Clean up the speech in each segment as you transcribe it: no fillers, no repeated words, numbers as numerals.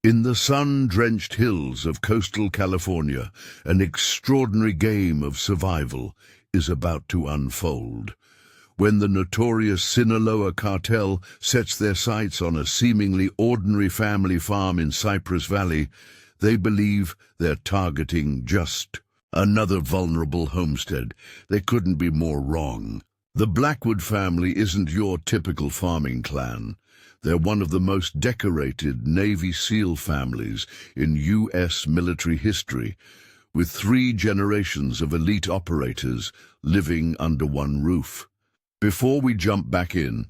In the sun-drenched hills of coastal California, an extraordinary game of survival is about to unfold. When the notorious Sinaloa cartel sets their sights on a seemingly ordinary family farm in Cypress Valley, they believe they're targeting just another vulnerable homestead. They couldn't be more wrong. The Blackwood family isn't your typical farming clan. They're one of the most decorated Navy SEAL families in U.S. military history, with 3 generations of elite operators living under one roof. Before we jump back in,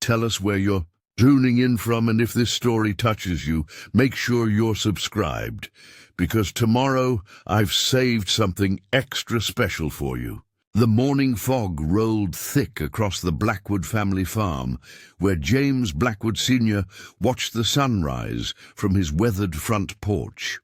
tell us where you're tuning in from, and if this story touches you, make sure you're subscribed, because tomorrow I've saved something extra special for you. The morning fog rolled thick across the Blackwood family farm, where James Blackwood Sr. watched the sunrise from his weathered front porch.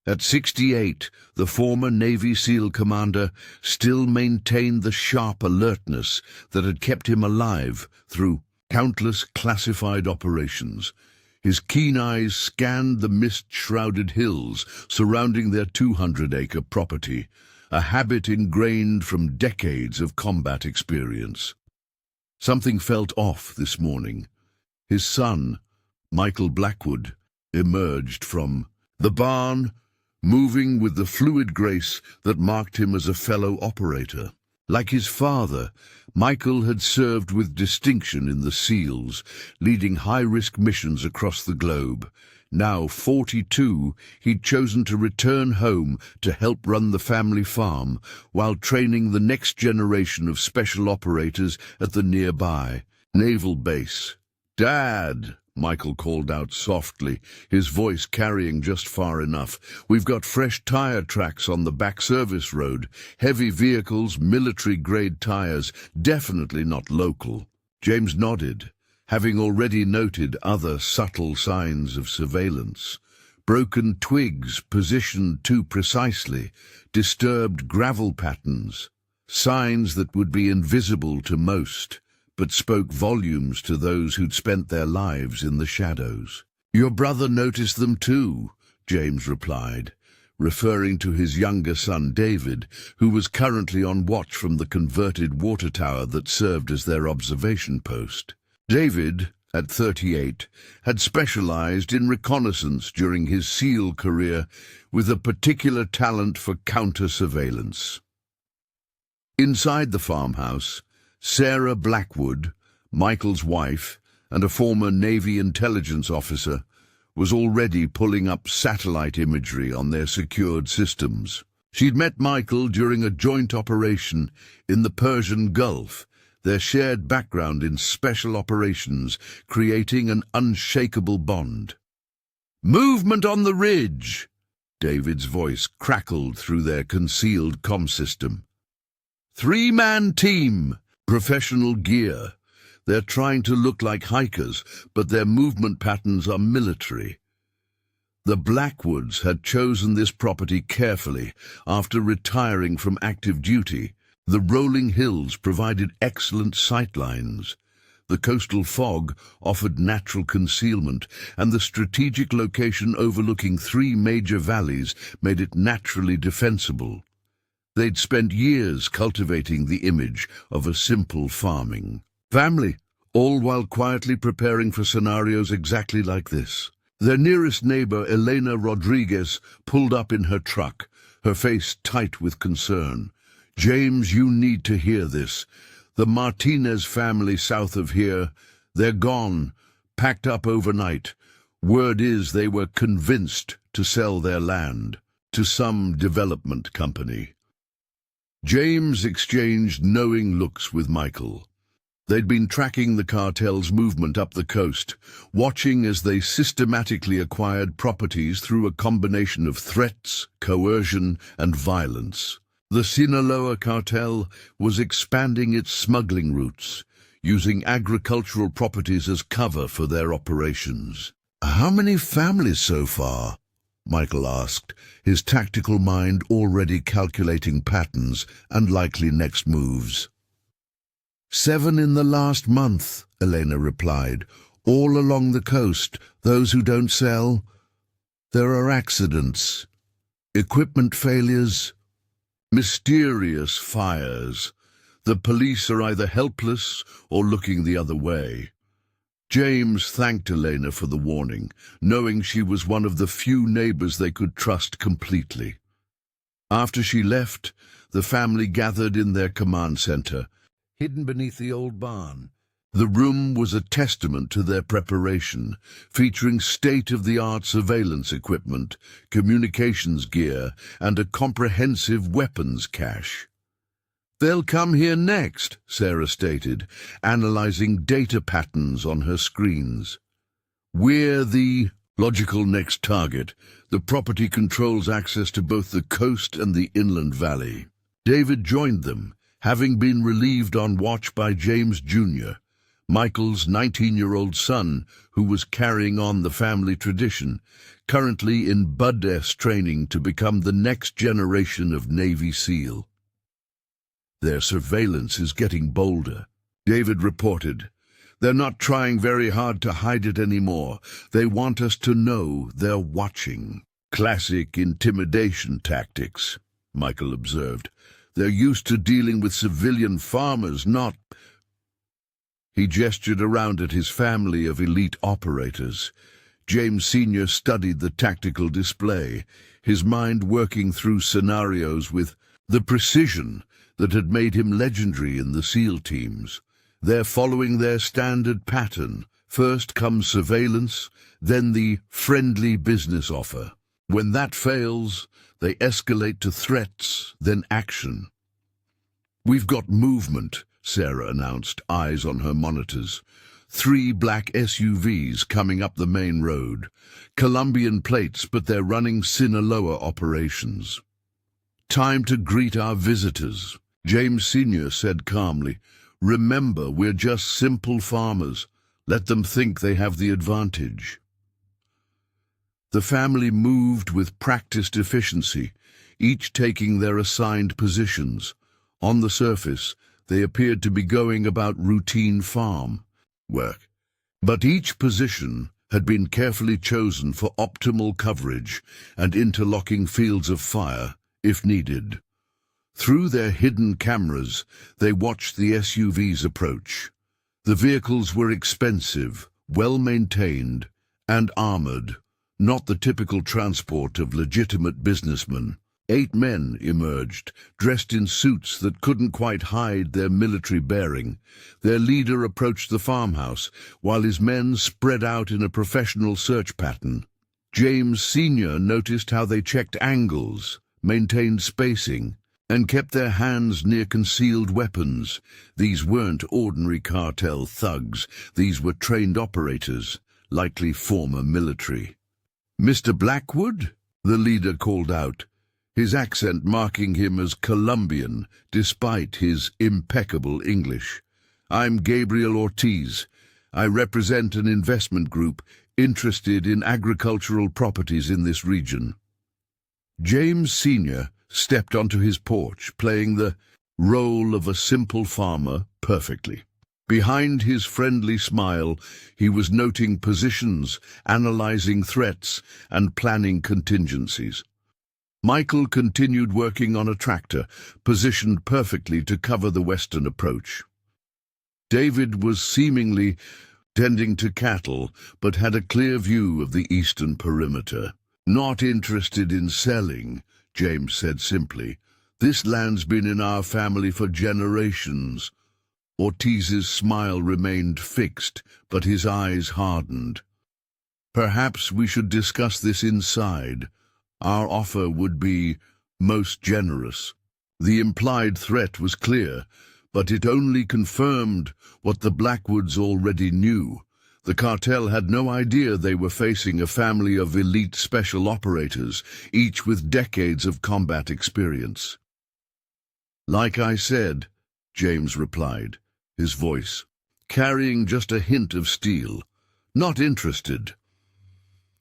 At 68, the former Navy SEAL commander still maintained the sharp alertness that had kept him alive through countless classified operations. His keen eyes scanned the mist-shrouded hills surrounding their 200-acre property, a habit ingrained from decades of combat experience. Something felt off this morning. His son, Michael Blackwood, emerged from the barn, moving with the fluid grace that marked him as a fellow operator. Like his father, Michael had served with distinction in the SEALs, leading high-risk missions across the globe. Now 42, he'd chosen to return home to help run the family farm while training the next generation of special operators at the nearby naval base. "Dad," Michael called out softly, his voice carrying just far enough. "We've got fresh tire tracks on the back service road. Heavy vehicles, military-grade tires, definitely not local." James nodded, having already noted other subtle signs of surveillance. Broken twigs positioned too precisely, disturbed gravel patterns, signs that would be invisible to most, but spoke volumes to those who'd spent their lives in the shadows. "Your brother noticed them too," James replied, referring to his younger son David, who was currently on watch from the converted water tower that served as their observation post. David, at 38, had specialized in reconnaissance during his SEAL career, with a particular talent for counter-surveillance. Inside the farmhouse, Sarah Blackwood, Michael's wife and a former Navy intelligence officer, was already pulling up satellite imagery on their secured systems. She'd met Michael during a joint operation in the Persian Gulf, their shared background in special operations creating an unshakable bond. "Movement on the ridge!" David's voice crackled through their concealed comm system. "3-man team, professional gear. They're trying to look like hikers, but their movement patterns are military." The Blackwoods had chosen this property carefully after retiring from active duty. The rolling hills provided excellent sightlines. The coastal fog offered natural concealment, and the strategic location overlooking 3 major valleys made it naturally defensible. They'd spent years cultivating the image of a simple farming family, all while quietly preparing for scenarios exactly like this. Their nearest neighbor, Elena Rodriguez, pulled up in her truck, her face tight with concern. "James, you need to hear this. The Martinez family south of here, they're gone, packed up overnight. Word is they were convinced to sell their land to some development company." James exchanged knowing looks with Michael. They'd been tracking the cartel's movement up the coast, watching as they systematically acquired properties through a combination of threats, coercion, and violence. The Sinaloa cartel was expanding its smuggling routes, using agricultural properties as cover for their operations. "How many families so far?" Michael asked, his tactical mind already calculating patterns and likely next moves. 7 in the last month, Elena replied. "All along the coast, those who don't sell." There are accidents, equipment failures, mysterious fires. The police are either helpless or looking the other way. James thanked Elena for the warning, knowing she was one of the few neighbors they could trust completely. After she left, the family gathered in their command center, hidden beneath the old barn. The room was a testament to their preparation, featuring state-of-the-art surveillance equipment, communications gear, and a comprehensive weapons cache. "They'll come here next," Sarah stated, analyzing data patterns on her screens. "We're the logical next target. The property controls access to both the coast and the inland valley." David joined them, having been relieved on watch by James Jr., Michael's 19-year-old son, who was carrying on the family tradition, currently in Bud S training to become the next generation of Navy SEAL. "Their surveillance is getting bolder," David reported. "They're not trying very hard to hide it anymore. They want us to know they're watching." "Classic intimidation tactics," Michael observed. "They're used to dealing with civilian farmers, not—" He gestured around at his family of elite operators. James Sr. studied the tactical display, his mind working through scenarios with the precision that had made him legendary in the SEAL teams. They're following their standard pattern. First comes surveillance, then the friendly business offer. When that fails, they escalate to threats, then action. "We've got movement," Sarah announced, eyes on her monitors. 3 black SUVs coming up the main road. Colombian plates, but they're running Sinaloa operations. "Time to greet our visitors," James Sr. said calmly. "Remember, we're just simple farmers. Let them think they have the advantage." The family moved with practiced efficiency, each taking their assigned positions. On the surface, they appeared to be going about routine farm work, but each position had been carefully chosen for optimal coverage and interlocking fields of fire, if needed. Through their hidden cameras, they watched the SUVs approach. The vehicles were expensive, well-maintained, and armored, not the typical transport of legitimate businessmen. 8 men emerged, dressed in suits that couldn't quite hide their military bearing. Their leader approached the farmhouse, while his men spread out in a professional search pattern. James Sr. noticed how they checked angles, maintained spacing, and kept their hands near concealed weapons. These weren't ordinary cartel thugs. These were trained operators, likely former military. "Mr. Blackwood?" the leader called out, his accent marking him as Colombian despite his impeccable English. "I'm Gabriel Ortiz. I represent an investment group interested in agricultural properties in this region." James Sr. stepped onto his porch, playing the role of a simple farmer perfectly. Behind his friendly smile, he was noting positions, analyzing threats, and planning contingencies. Michael continued working on a tractor, positioned perfectly to cover the western approach. David was seemingly tending to cattle, but had a clear view of the eastern perimeter. "Not interested in selling," James said simply. "This land's been in our family for generations." Ortiz's smile remained fixed, but his eyes hardened. "Perhaps we should discuss this inside. Our offer would be most generous." The implied threat was clear, but it only confirmed what the Blackwoods already knew. The cartel had no idea they were facing a family of elite special operators, each with decades of combat experience. "Like I said," James replied, his voice carrying just a hint of steel. "Not interested."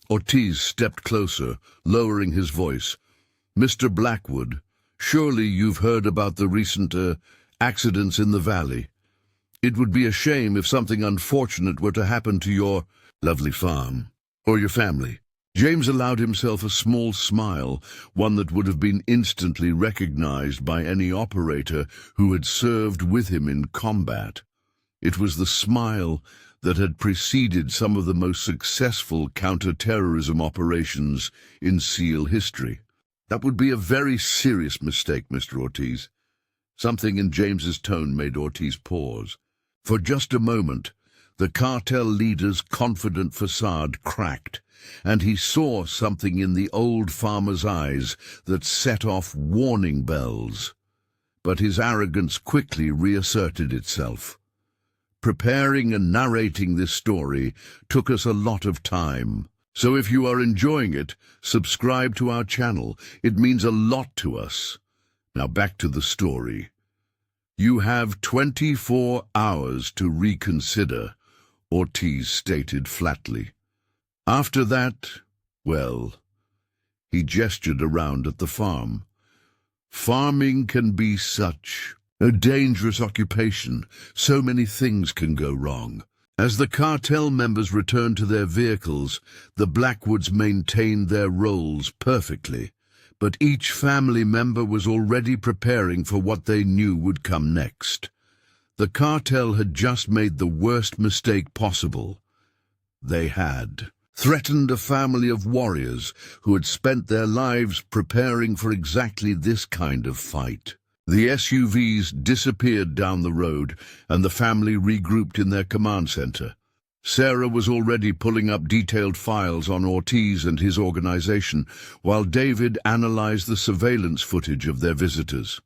Ortiz stepped closer, lowering his voice. "Mr. Blackwood, surely you've heard about the recent accidents in the valley. It would be a shame if something unfortunate were to happen to your lovely farm or your family." James allowed himself a small smile, one that would have been instantly recognized by any operator who had served with him in combat. It was the smile that had preceded some of the most successful counter-terrorism operations in SEAL history. "That would be a very serious mistake, Mr. Ortiz." Something in James's tone made Ortiz pause. For just a moment, the cartel leader's confident facade cracked, and he saw something in the old farmer's eyes that set off warning bells. But his arrogance quickly reasserted itself. Preparing and narrating this story took us a lot of time. So if you are enjoying it, subscribe to our channel. It means a lot to us. Now back to the story. "You have 24 hours to reconsider," Ortiz stated flatly. "After that, well," he gestured around at the farm. "Farming can be such a dangerous occupation. So many things can go wrong." As the cartel members returned to their vehicles, the Blackwoods maintained their roles perfectly, but each family member was already preparing for what they knew would come next. The cartel had just made the worst mistake possible. They had threatened a family of warriors who had spent their lives preparing for exactly this kind of fight. The SUVs disappeared down the road, and the family regrouped in their command center. Sarah was already pulling up detailed files on Ortiz and his organization, while David analyzed the surveillance footage of their visitors.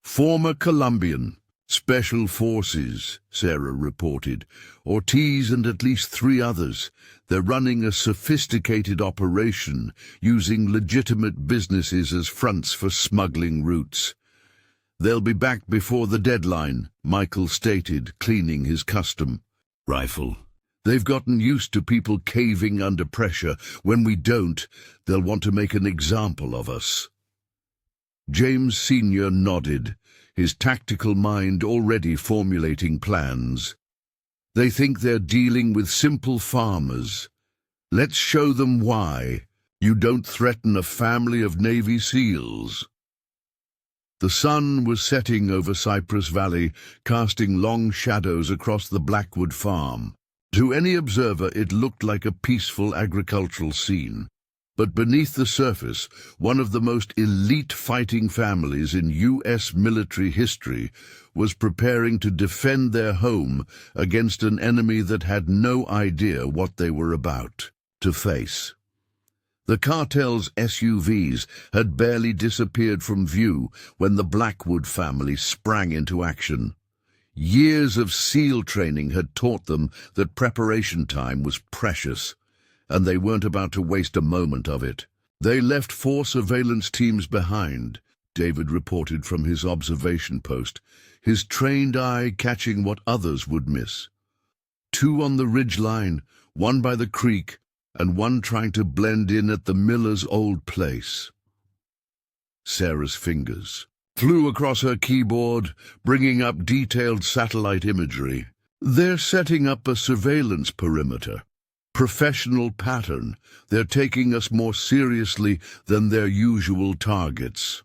"Former Colombian Special Forces," Sarah reported. "Ortiz and at least 3 others. They're running a sophisticated operation, using legitimate businesses as fronts for smuggling routes." "They'll be back before the deadline," Michael stated, cleaning his custom rifle. "They've gotten used to people caving under pressure. When we don't, they'll want to make an example of us." James Sr. nodded, his tactical mind already formulating plans. "They think they're dealing with simple farmers. Let's show them why. You don't threaten a family of Navy SEALs." The sun was setting over Cypress Valley, casting long shadows across the Blackwood farm. To any observer, it looked like a peaceful agricultural scene. But beneath the surface, one of the most elite fighting families in U.S. military history was preparing to defend their home against an enemy that had no idea what they were about to face. The cartel's SUVs had barely disappeared from view when the Blackwood family sprang into action. Years of SEAL training had taught them that preparation time was precious, and they weren't about to waste a moment of it. "They left 4 surveillance teams behind," David reported from his observation post, his trained eye catching what others would miss. 2 on the ridgeline, 1 by the creek, and 1 trying to blend in at the miller's old place. Sarah's fingers flew across her keyboard, bringing up detailed satellite imagery. "They're setting up a surveillance perimeter. Professional pattern. They're taking us more seriously than their usual targets."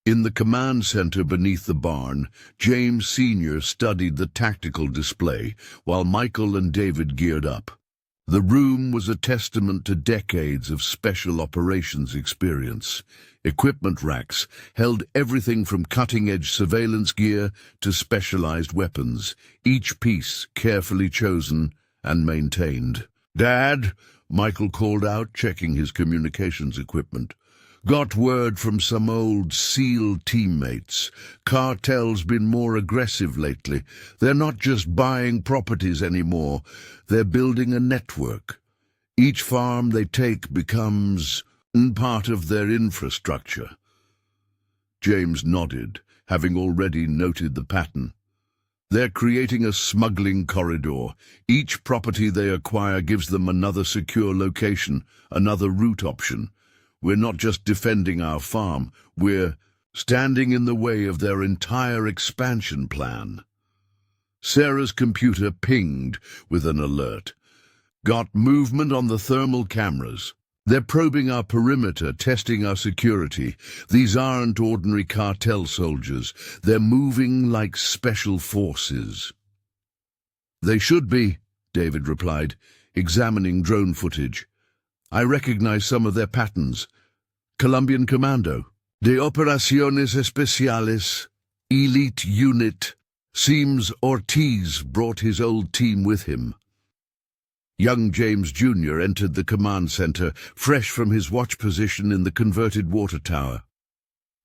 In the command center beneath the barn, James Sr. studied the tactical display, while Michael and David geared up. The room was a testament to decades of special operations experience. Equipment racks held everything from cutting-edge surveillance gear to specialized weapons, each piece carefully chosen and maintained. "Dad," Michael called out, checking his communications equipment. "Got word from some old SEAL teammates. Cartel's been more aggressive lately. They're not just buying properties anymore. They're building a network. Each farm they take becomes part of their infrastructure." James nodded, having already noted the pattern. "They're creating a smuggling corridor. Each property they acquire gives them another secure location, another route option. We're not just defending our farm, we're standing in the way of their entire expansion plan." Sarah's computer pinged with an alert. Got movement on the thermal cameras. They're probing our perimeter, testing our security. These aren't ordinary cartel soldiers. They're moving like special forces. They should be, David replied, examining drone footage. I recognize some of their patterns. Colombian Commando, de Operaciones Especiales, Elite Unit. Seems Ortiz brought his old team with him. Young James Jr. entered the command center, fresh from his watch position in the converted water tower.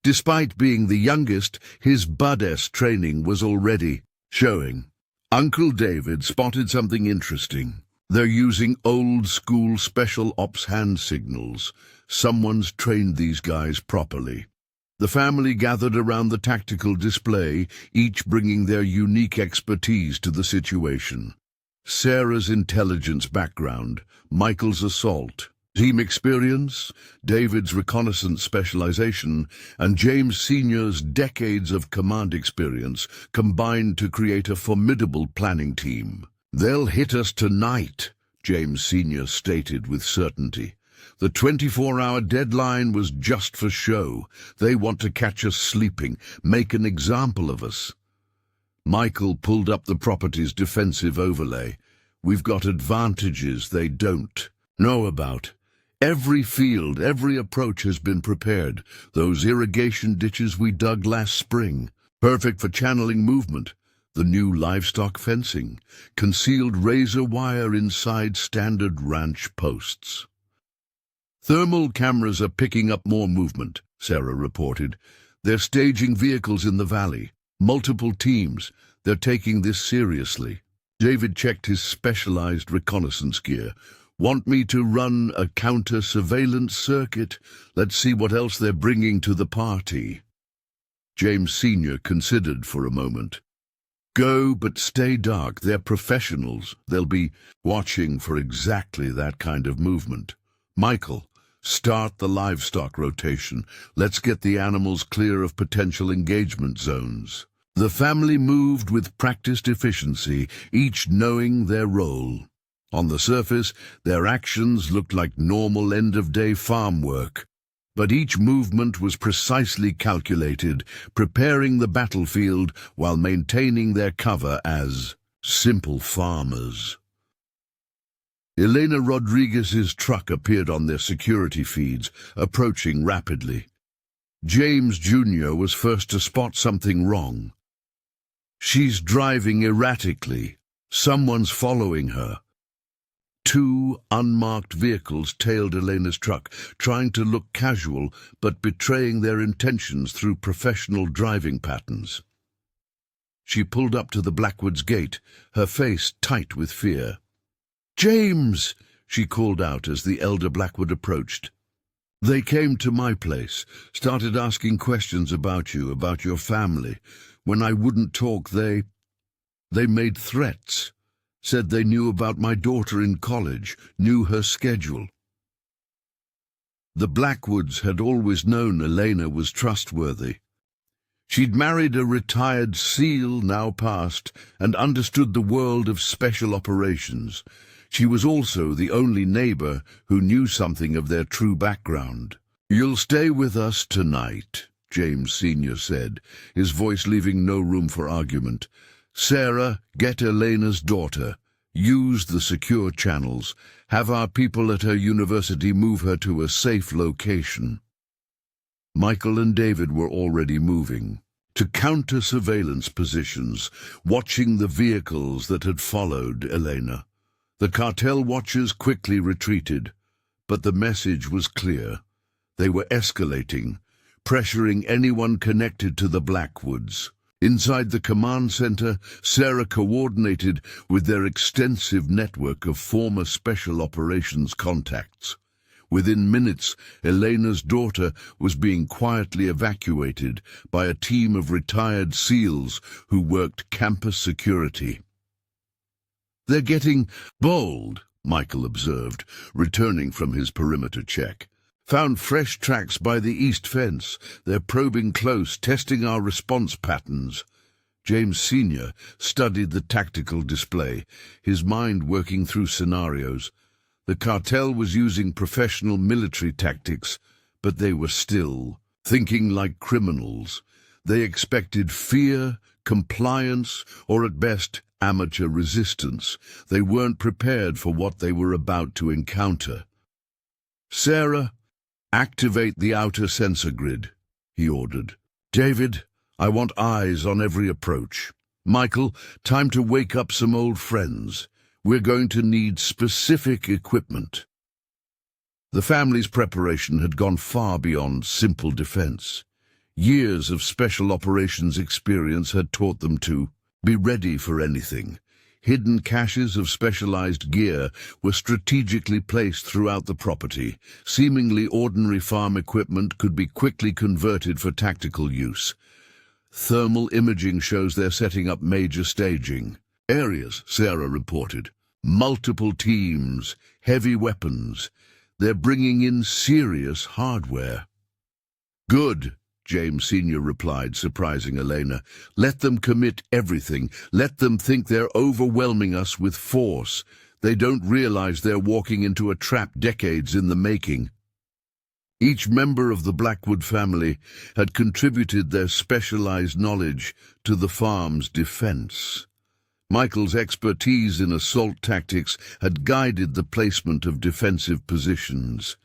Despite being the youngest, his badass training was already showing. Uncle David spotted something interesting. They're using old-school special ops hand signals. Someone's trained these guys properly. The family gathered around the tactical display, each bringing their unique expertise to the situation. Sarah's intelligence background, Michael's assault, team experience, David's reconnaissance specialization, and James Sr.'s decades of command experience combined to create a formidable planning team. They'll hit us tonight, James Sr. stated with certainty. The 24-hour deadline was just for show. They want to catch us sleeping, make an example of us. Michael pulled up the property's defensive overlay. We've got advantages they don't know about. Every field, every approach has been prepared. Those irrigation ditches we dug last spring, perfect for channeling movement. The new livestock fencing, concealed razor wire inside standard ranch posts. Thermal cameras are picking up more movement, Sarah reported. They're staging vehicles in the valley. Multiple teams. They're taking this seriously. David checked his specialized reconnaissance gear. Want me to run a counter-surveillance circuit? Let's see what else they're bringing to the party. James Sr. considered for a moment. Go, but stay dark. They're professionals. They'll be watching for exactly that kind of movement. Michael, start the livestock rotation. Let's get the animals clear of potential engagement zones. The family moved with practiced efficiency, each knowing their role. On the surface, their actions looked like normal end-of-day farm work. But each movement was precisely calculated, preparing the battlefield while maintaining their cover as simple farmers. Elena Rodriguez's truck appeared on their security feeds, approaching rapidly. James Jr. was first to spot something wrong. She's driving erratically. Someone's following her. Two unmarked vehicles tailed Elena's truck, trying to look casual but betraying their intentions through professional driving patterns. She pulled up to the Blackwoods' gate, her face tight with fear. "James!" she called out as the elder Blackwood approached. "They came to my place, started asking questions about you, about your family. When I wouldn't talk, they made threats. Said they knew about my daughter in college, knew her schedule." The Blackwoods had always known Elena was trustworthy. She'd married a retired SEAL, now passed, and understood the world of special operations. She was also the only neighbor who knew something of their true background. "You'll stay with us tonight," James Sr. said, his voice leaving no room for argument. "Sarah, get Elena's daughter. Use the secure channels. Have our people at her university move her to a safe location." Michael and David were already moving to counter-surveillance positions, watching the vehicles that had followed Elena. The cartel watchers quickly retreated, but the message was clear. They were escalating, pressuring anyone connected to the Blackwoods. Inside the command center, Sarah coordinated with their extensive network of former special operations contacts. Within minutes, Elena's daughter was being quietly evacuated by a team of retired SEALs who worked campus security. "They're getting bold," Michael observed, returning from his perimeter check. "Found fresh tracks by the east fence. They're probing close, testing our response patterns." James Sr. studied the tactical display, his mind working through scenarios. The cartel was using professional military tactics, but they were still thinking like criminals. They expected fear, compliance, or at best, amateur resistance. They weren't prepared for what they were about to encounter. "Sarah, activate the outer sensor grid," he ordered. "David, I want eyes on every approach. Michael, time to wake up some old friends. We're going to need specific equipment." The family's preparation had gone far beyond simple defense. Years of special operations experience had taught them to be ready for anything. Hidden caches of specialized gear were strategically placed throughout the property. Seemingly ordinary farm equipment could be quickly converted for tactical use. Thermal imaging shows they're setting up major staging areas, Sarah reported. Multiple teams, heavy weapons. They're bringing in serious hardware. "Good," James Sr. replied, surprising Elena. "Let them commit everything. Let them think they're overwhelming us with force. They don't realize they're walking into a trap decades in the making." Each member of the Blackwood family had contributed their specialized knowledge to the farm's defense. Michael's expertise in assault tactics had guided the placement of defensive positions.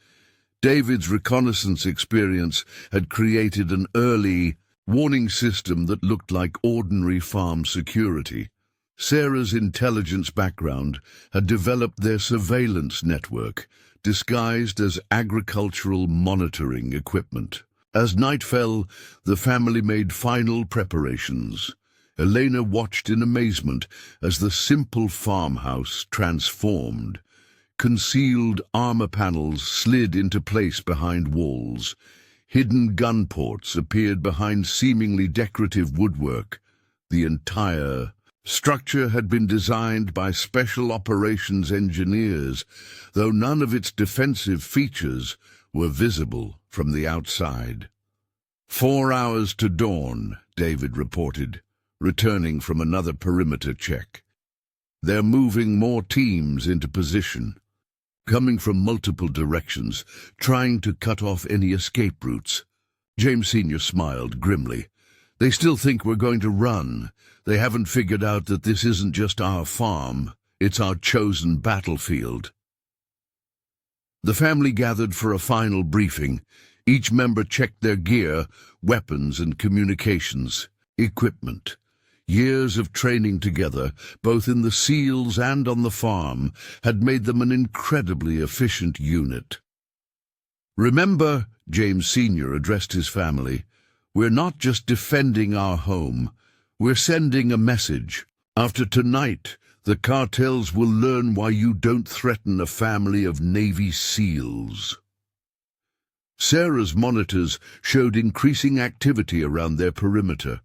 David's reconnaissance experience had created an early warning system that looked like ordinary farm security. Sarah's intelligence background had developed their surveillance network, disguised as agricultural monitoring equipment. As night fell, the family made final preparations. Elena watched in amazement as the simple farmhouse transformed. Concealed armor panels slid into place behind walls. Hidden gun ports appeared behind seemingly decorative woodwork. The entire structure had been designed by special operations engineers, though none of its defensive features were visible from the outside. 4 hours to dawn, David reported, returning from another perimeter check. They're moving more teams into position, coming from multiple directions, trying to cut off any escape routes. James Sr. smiled grimly. "They still think we're going to run. They haven't figured out that this isn't just our farm, it's our chosen battlefield." The family gathered for a final briefing. Each member checked their gear, weapons and communications equipment. Years of training together, both in the SEALs and on the farm, had made them an incredibly efficient unit. "Remember," James Sr. addressed his family, "we're not just defending our home, we're sending a message. After tonight, the cartels will learn why you don't threaten a family of Navy SEALs." Sarah's monitors showed increasing activity around their perimeter.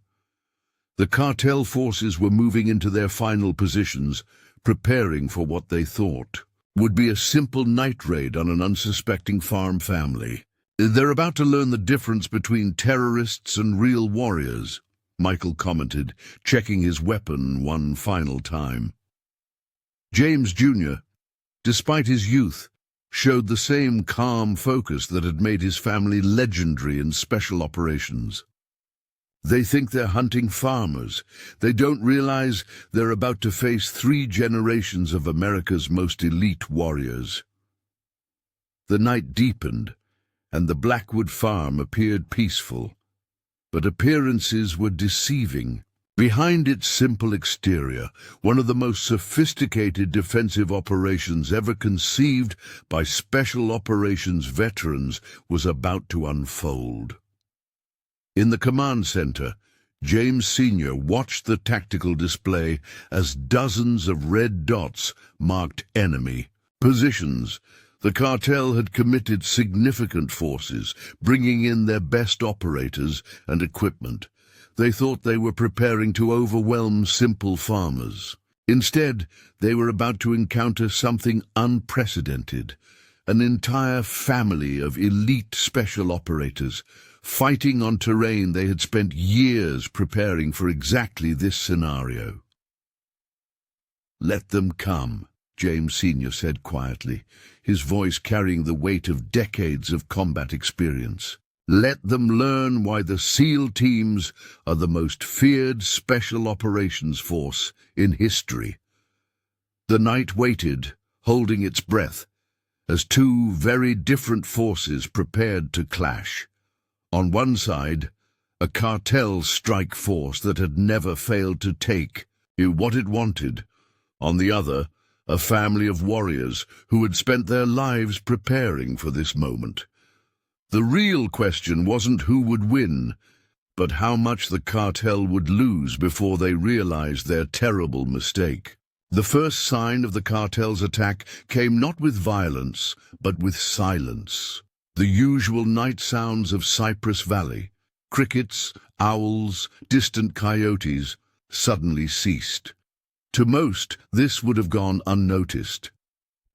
The cartel forces were moving into their final positions, preparing for what they thought would be a simple night raid on an unsuspecting farm family. "They're about to learn the difference between terrorists and real warriors," Michael commented, checking his weapon one final time. James Jr., despite his youth, showed the same calm focus that had made his family legendary in special operations. They think they're hunting farmers. They don't realize they're about to face 3 generations of America's most elite warriors. The night deepened, and the Blackwood farm appeared peaceful. But appearances were deceiving. Behind its simple exterior, one of the most sophisticated defensive operations ever conceived by special operations veterans was about to unfold. In the command center, James Sr. watched the tactical display as dozens of red dots marked enemy positions. The cartel had committed significant forces, bringing in their best operators and equipment. They thought they were preparing to overwhelm simple farmers. Instead, they were about to encounter something unprecedented. An entire family of elite special operators, fighting on terrain they had spent years preparing for exactly this scenario. "Let them come," James Sr. said quietly, his voice carrying the weight of decades of combat experience. "Let them learn why the SEAL teams are the most feared special operations force in history." The night waited, holding its breath, as two very different forces prepared to clash. On one side, a cartel strike force that had never failed to take what it wanted. On the other, a family of warriors who had spent their lives preparing for this moment. The real question wasn't who would win, but how much the cartel would lose before they realized their terrible mistake. The first sign of the cartel's attack came not with violence, but with silence. The usual night sounds of Cypress Valley, crickets, owls, distant coyotes, suddenly ceased. To most, this would have gone unnoticed.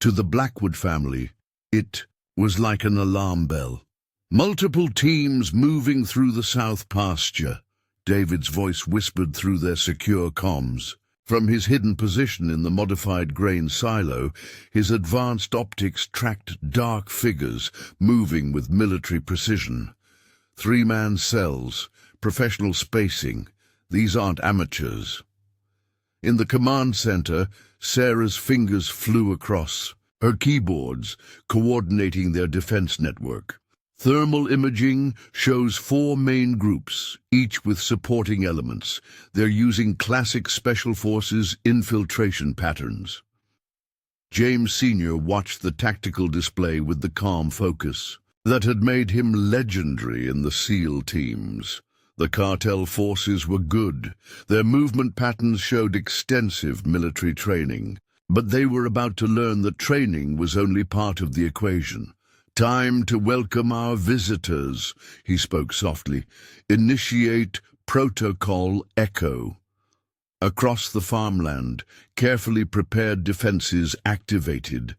To the Blackwood family, it was like an alarm bell. "Multiple teams moving through the south pasture," David's voice whispered through their secure comms. From his hidden position in the modified grain silo, his advanced optics tracked dark figures moving with military precision. Three-man cells, professional spacing, these aren't amateurs. In the command center, Sarah's fingers flew across her keyboards, coordinating their defense network. Thermal imaging shows 4 main groups, each with supporting elements. They're using classic Special Forces infiltration patterns. James Sr. watched the tactical display with the calm focus that had made him legendary in the SEAL teams. The cartel forces were good. Their movement patterns showed extensive military training. But they were about to learn that training was only part of the equation. "Time to welcome our visitors," he spoke softly. "Initiate Protocol Echo." Across the farmland, carefully prepared defenses activated.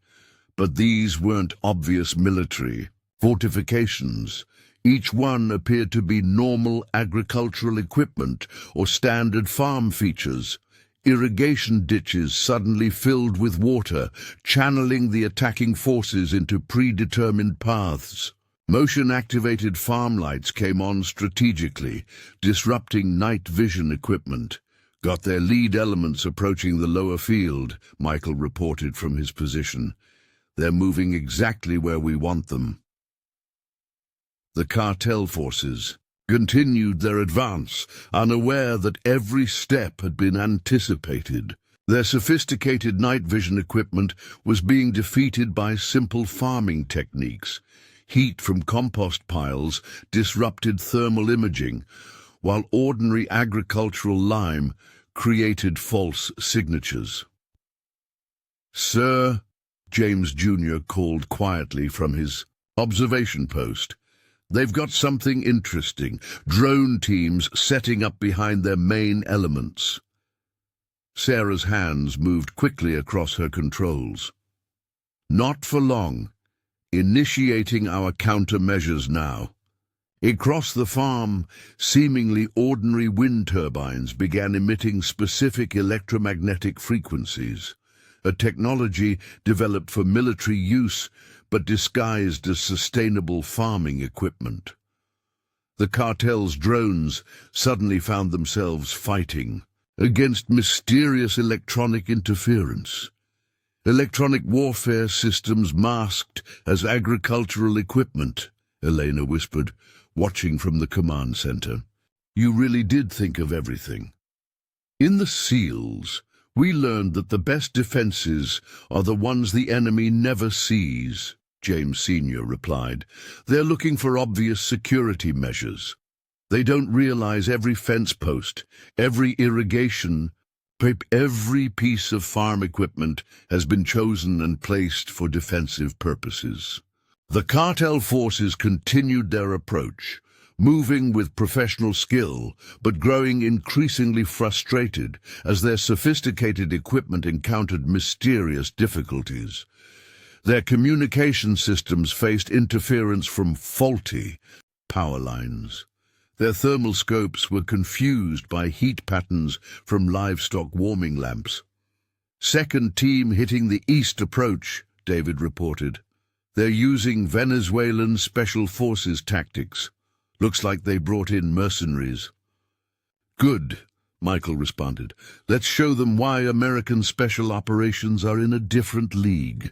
But these weren't obvious military fortifications. Each one appeared to be normal agricultural equipment or standard farm features. Irrigation ditches suddenly filled with water, channeling the attacking forces into predetermined paths. Motion-activated farm lights came on strategically, disrupting night vision equipment. "Got their lead elements approaching the lower field," Michael reported from his position. "They're moving exactly where we want them." The cartel forces continued their advance, unaware that every step had been anticipated. Their sophisticated night vision equipment was being defeated by simple farming techniques. Heat from compost piles disrupted thermal imaging, while ordinary agricultural lime created false signatures. "Sir," James Jr. called quietly from his observation post, "they've got something interesting. Drone teams setting up behind their main elements." Sarah's hands moved quickly across her controls. "Not for long. Initiating our countermeasures now." Across the farm, seemingly ordinary wind turbines began emitting specific electromagnetic frequencies, a technology developed for military use but disguised as sustainable farming equipment. The cartel's drones suddenly found themselves fighting against mysterious electronic interference. Electronic warfare systems masked as agricultural equipment, Elena whispered, watching from the command center. "You really did think of everything." "In the SEALs, we learned that the best defenses are the ones the enemy never sees," James Sr. replied. "They're looking for obvious security measures. They don't realize every fence post, every irrigation pipe, every piece of farm equipment has been chosen and placed for defensive purposes." The cartel forces continued their approach, moving with professional skill, but growing increasingly frustrated as their sophisticated equipment encountered mysterious difficulties. Their communication systems faced interference from faulty power lines. Their thermal scopes were confused by heat patterns from livestock warming lamps. "Second team hitting the east approach," David reported. "They're using Venezuelan special forces tactics. Looks like they brought in mercenaries." "Good," Michael responded. "Let's show them why American special operations are in a different league."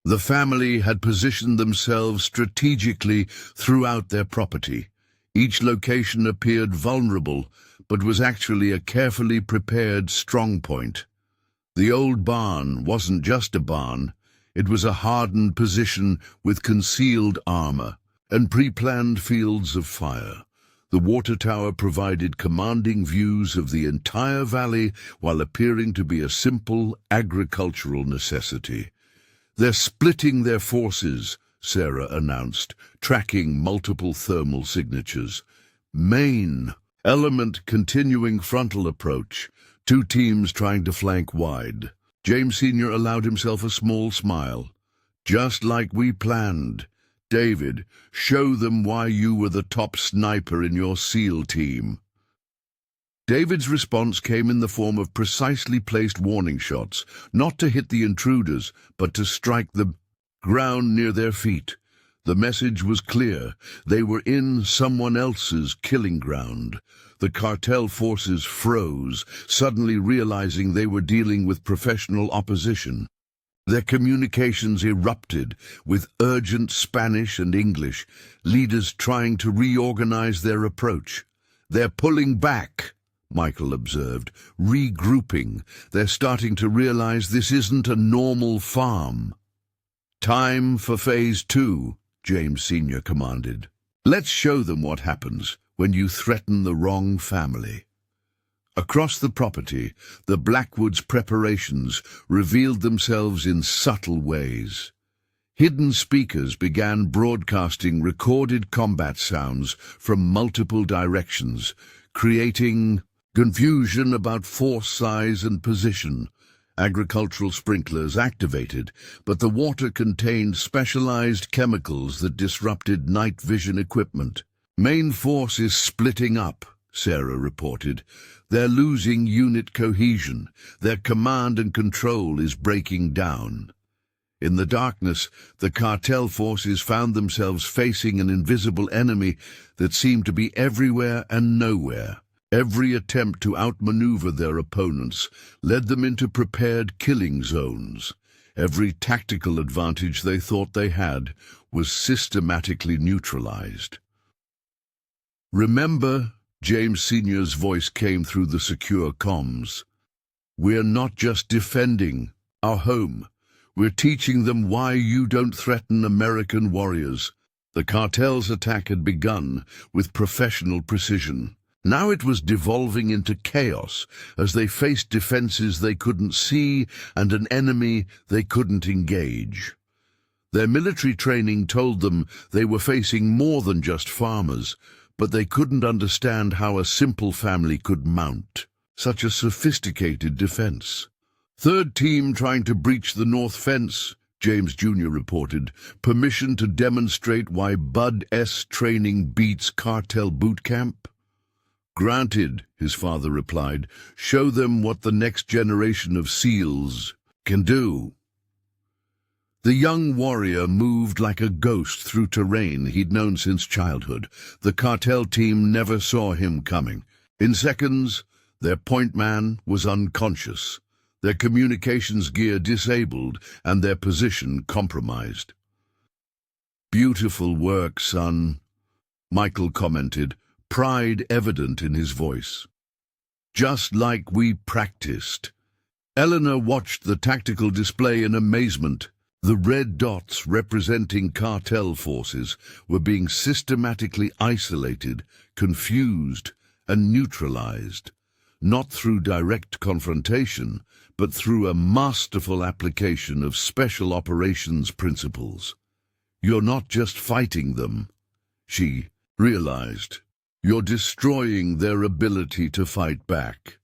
The family had positioned themselves strategically throughout their property. Each location appeared vulnerable, but was actually a carefully prepared strongpoint. The old barn wasn't just a barn. It was a hardened position with concealed armor and pre-planned fields of fire. The water tower provided commanding views of the entire valley while appearing to be a simple agricultural necessity. "They're splitting their forces," Sarah announced, tracking multiple thermal signatures. "Main element continuing frontal approach. 2 teams trying to flank wide." James Sr. allowed himself a small smile. "Just like we planned. David, show them why you were the top sniper in your SEAL team." David's response came in the form of precisely placed warning shots, not to hit the intruders, but to strike the ground near their feet. The message was clear. They were in someone else's killing ground. The cartel forces froze, suddenly realizing they were dealing with professional opposition. Their communications erupted with urgent Spanish and English, leaders trying to reorganize their approach. "They're pulling back," Michael observed, "regrouping. They're starting to realize this isn't a normal farm." "Time for Phase 2, James Sr. commanded. "Let's show them what happens when you threaten the wrong family." Across the property, the Blackwoods' preparations revealed themselves in subtle ways. Hidden speakers began broadcasting recorded combat sounds from multiple directions, creating confusion about force size and position. Agricultural sprinklers activated, but the water contained specialized chemicals that disrupted night vision equipment. "Main force is splitting up," Sarah reported. "They're losing unit cohesion. Their command and control is breaking down." In the darkness, the cartel forces found themselves facing an invisible enemy that seemed to be everywhere and nowhere. Every attempt to outmaneuver their opponents led them into prepared killing zones. Every tactical advantage they thought they had was systematically neutralized. "Remember," James Sr.'s voice came through the secure comms, "we're not just defending our home. We're teaching them why you don't threaten American warriors." The cartel's attack had begun with professional precision. Now it was devolving into chaos as they faced defenses they couldn't see and an enemy they couldn't engage. Their military training told them they were facing more than just farmers, but they couldn't understand how a simple family could mount such a sophisticated defense. "Third team trying to breach the north fence," James Jr. reported. "Permission to demonstrate why Bud S. training beats cartel boot camp?" "Granted," his father replied. "Show them what the next generation of SEALs can do." The young warrior moved like a ghost through terrain he'd known since childhood. The cartel team never saw him coming. In seconds, their point man was unconscious, their communications gear disabled, and their position compromised. "Beautiful work, son," Michael commented, pride evident in his voice. "Just like we practiced." Eleanor watched the tactical display in amazement. The red dots representing cartel forces were being systematically isolated, confused, and neutralized, not through direct confrontation, but through a masterful application of special operations principles. "You're not just fighting them," she realized. "You're destroying their ability to fight back."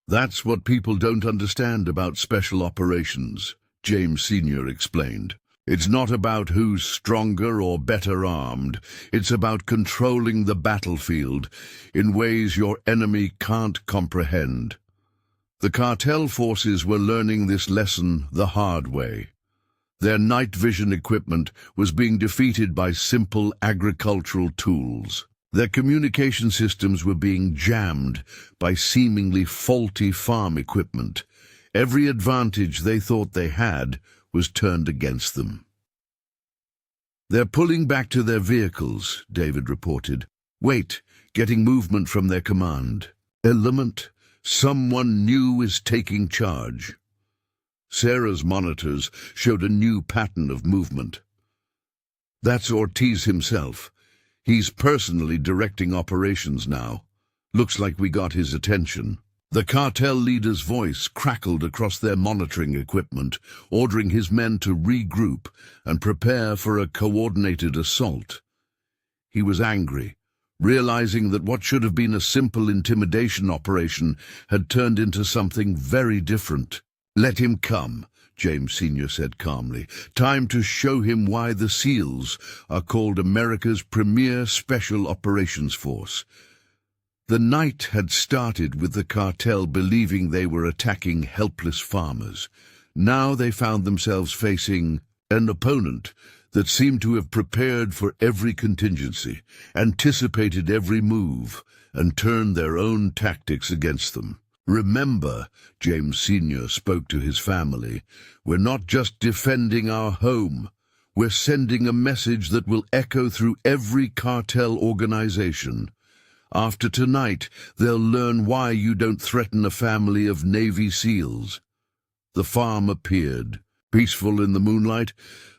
"That's what people don't understand about special operations," James Sr. explained. It's not about who's stronger or better armed. It's about controlling the battlefield in ways your enemy can't comprehend. The cartel forces were learning this lesson the hard way. Their night vision equipment was being defeated by simple agricultural tools. Their communication systems were being jammed by seemingly faulty farm equipment. Every advantage they thought they had was turned against them. "They're pulling back to their vehicles," David reported. "Wait, getting movement from their command element. Someone new is taking charge." Sarah's monitors showed a new pattern of movement. "That's Ortiz himself. He's personally directing operations now. Looks like we got his attention." The cartel leader's voice crackled across their monitoring equipment, ordering his men to regroup and prepare for a coordinated assault. He was angry, realizing that what should have been a simple intimidation operation had turned into something very different. "Let him come," James Sr. said calmly. "Time to show him why the SEALs are called America's premier special operations force." The night had started with the cartel believing they were attacking helpless farmers. Now they found themselves facing an opponent that seemed to have prepared for every contingency, anticipated every move, and turned their own tactics against them. "Remember," James Sr. spoke to his family, "we're not just defending our home. We're sending a message that will echo through every cartel organization. After tonight, they'll learn why you don't threaten a family of Navy SEALs." The farm appeared, peaceful in the moonlight,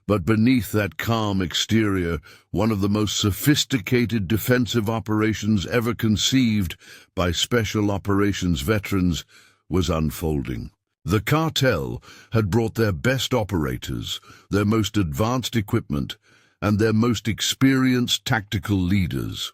but beneath that calm exterior, one of the most sophisticated defensive operations ever conceived by special operations veterans was unfolding. The cartel had brought their best operators, their most advanced equipment, and their most experienced tactical leaders.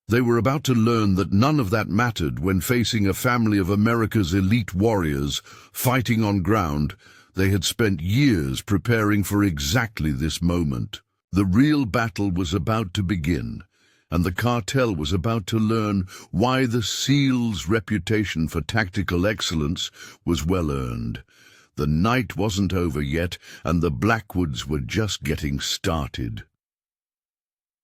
They were about to learn that none of that mattered when facing a family of America's elite warriors fighting on ground they had spent years preparing for exactly this moment. The real battle was about to begin, and the cartel was about to learn why the SEALs' reputation for tactical excellence was well earned. The night wasn't over yet, and the Blackwoods were just getting started.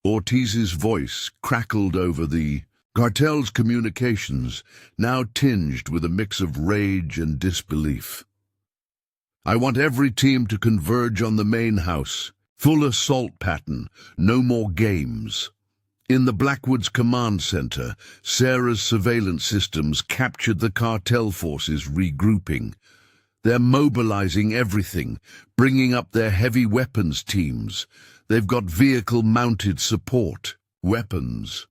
Ortiz's voice crackled over the cartel's communications, now tinged with a mix of rage and disbelief. "I want every team to converge on the main house. Full assault pattern, no more games." In the Blackwoods command center, Sarah's surveillance systems captured the cartel forces regrouping. They're mobilizing everything, bringing up their heavy weapons teams. They've got vehicle-mounted support, weapons.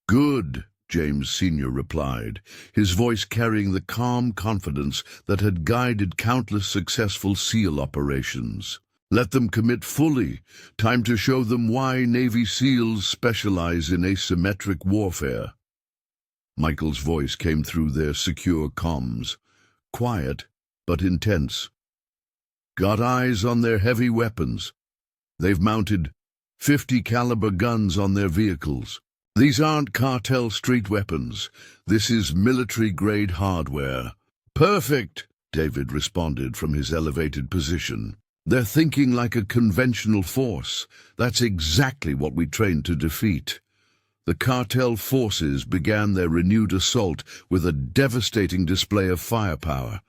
"Good," James Sr. replied, his voice carrying the calm confidence that had guided countless successful SEAL operations. "Let them commit fully. Time to show them why Navy SEALs specialize in asymmetric warfare." Michael's voice came through their secure comms, quiet but intense. "Got eyes on their heavy weapons. They've mounted 50 caliber guns on their vehicles. These aren't cartel street weapons. This is military-grade hardware." "Perfect," David responded from his elevated position. "They're thinking like a conventional force. That's exactly what we trained to defeat." The cartel forces began their renewed assault with a devastating display of firepower.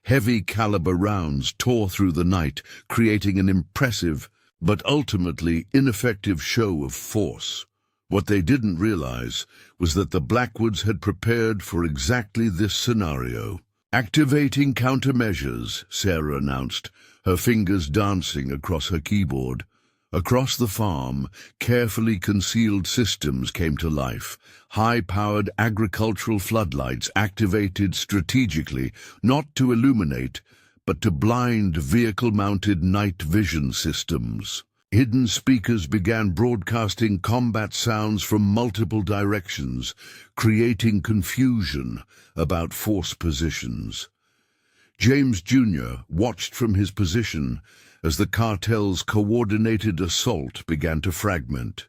Heavy caliber rounds tore through the night, creating an impressive but ultimately ineffective show of force. What they didn't realize was that the Blackwoods had prepared for exactly this scenario. "Activating countermeasures," Sarah announced, her fingers dancing across her keyboard. Across the farm, carefully concealed systems came to life. High-powered agricultural floodlights activated strategically, not to illuminate, but to blind vehicle-mounted night vision systems. Hidden speakers began broadcasting combat sounds from multiple directions, creating confusion about force positions. James Jr. watched from his position as the cartel's coordinated assault began to fragment.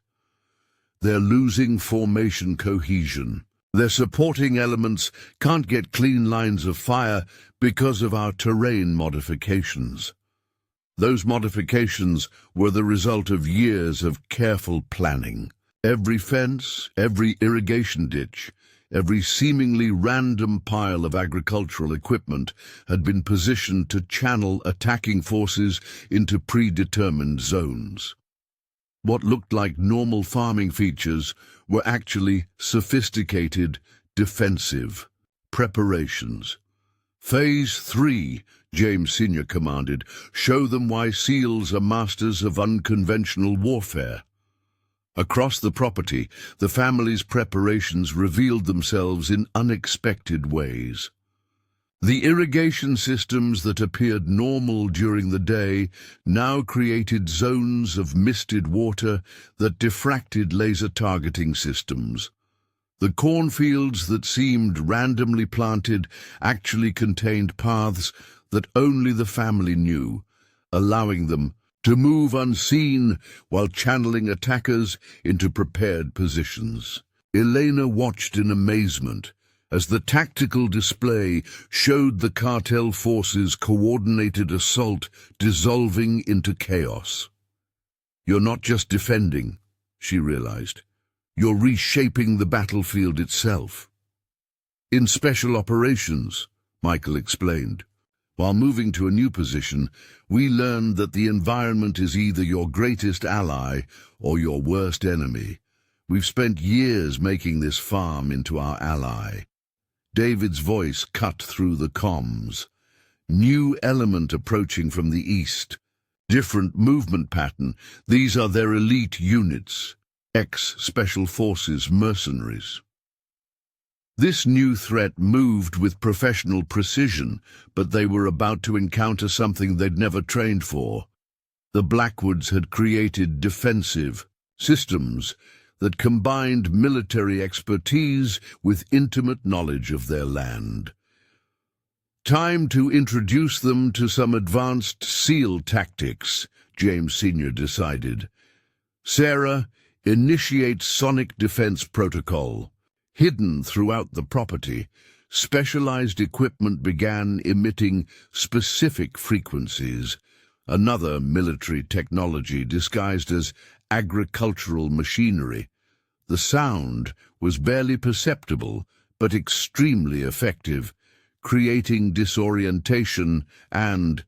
They're losing formation cohesion. Their supporting elements can't get clean lines of fire because of our terrain modifications. Those modifications were the result of years of careful planning. Every fence, every irrigation ditch, every seemingly random pile of agricultural equipment had been positioned to channel attacking forces into predetermined zones. What looked like normal farming features were actually sophisticated, defensive preparations. Phase 3, James Sr. commanded, show them why SEALs are masters of unconventional warfare. Across the property, the family's preparations revealed themselves in unexpected ways. The irrigation systems that appeared normal during the day now created zones of misted water that diffracted laser targeting systems. The cornfields that seemed randomly planted actually contained paths that only the family knew, allowing them to move unseen while channeling attackers into prepared positions. Elena watched in amazement as the tactical display showed the cartel forces' coordinated assault dissolving into chaos. "You're not just defending," she realized. "You're reshaping the battlefield itself." "In special operations," Michael explained, "while moving to a new position, we learned that the environment is either your greatest ally or your worst enemy. We've spent years making this farm into our ally." David's voice cut through the comms. "New element approaching from the east. Different movement pattern. These are their elite units. Ex-Special Forces mercenaries." This new threat moved with professional precision, but they were about to encounter something they'd never trained for. The Blackwoods had created defensive systems that combined military expertise with intimate knowledge of their land. "Time to introduce them to some advanced SEAL tactics," James Sr. decided. "Sarah, initiate sonic defense protocol." Hidden throughout the property, specialized equipment began emitting specific frequencies, another military technology disguised as agricultural machinery. The sound was barely perceptible, but extremely effective, creating disorientation and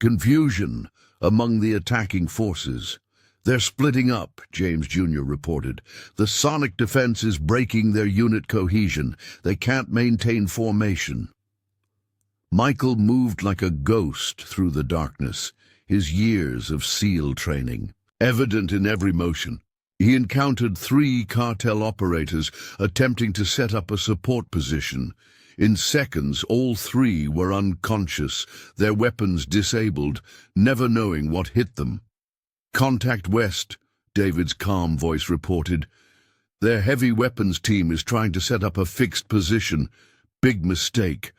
confusion among the attacking forces. "They're splitting up," James Jr. reported. "The sonic defense is breaking their unit cohesion. They can't maintain formation." Michael moved like a ghost through the darkness, his years of SEAL training evident in every motion. He encountered 3 cartel operators attempting to set up a support position. In seconds, all 3 were unconscious, their weapons disabled, never knowing what hit them. "Contact west," David's calm voice reported. "Their heavy weapons team is trying to set up a fixed position. Big mistake.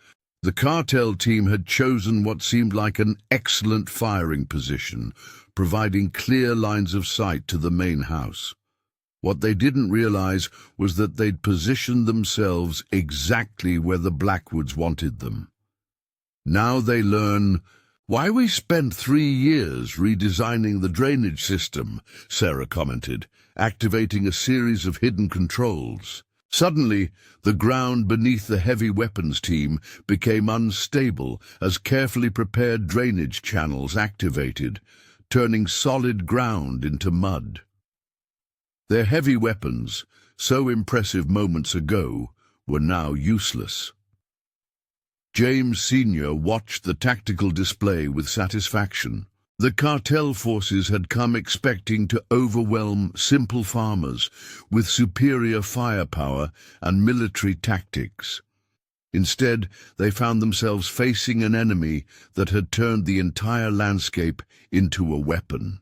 The cartel team had chosen what seemed like an excellent firing position, providing clear lines of sight to the main house. What they didn't realize was that they'd positioned themselves exactly where the Blackwoods wanted them. Now they learn why we spent 3 years redesigning the drainage system, Sarah commented, activating a series of hidden controls. Suddenly, the ground beneath the heavy weapons team became unstable as carefully prepared drainage channels activated, turning solid ground into mud. Their heavy weapons, so impressive moments ago, were now useless. James Sr. watched the tactical display with satisfaction. The cartel forces had come expecting to overwhelm simple farmers with superior firepower and military tactics. Instead, they found themselves facing an enemy that had turned the entire landscape into a weapon.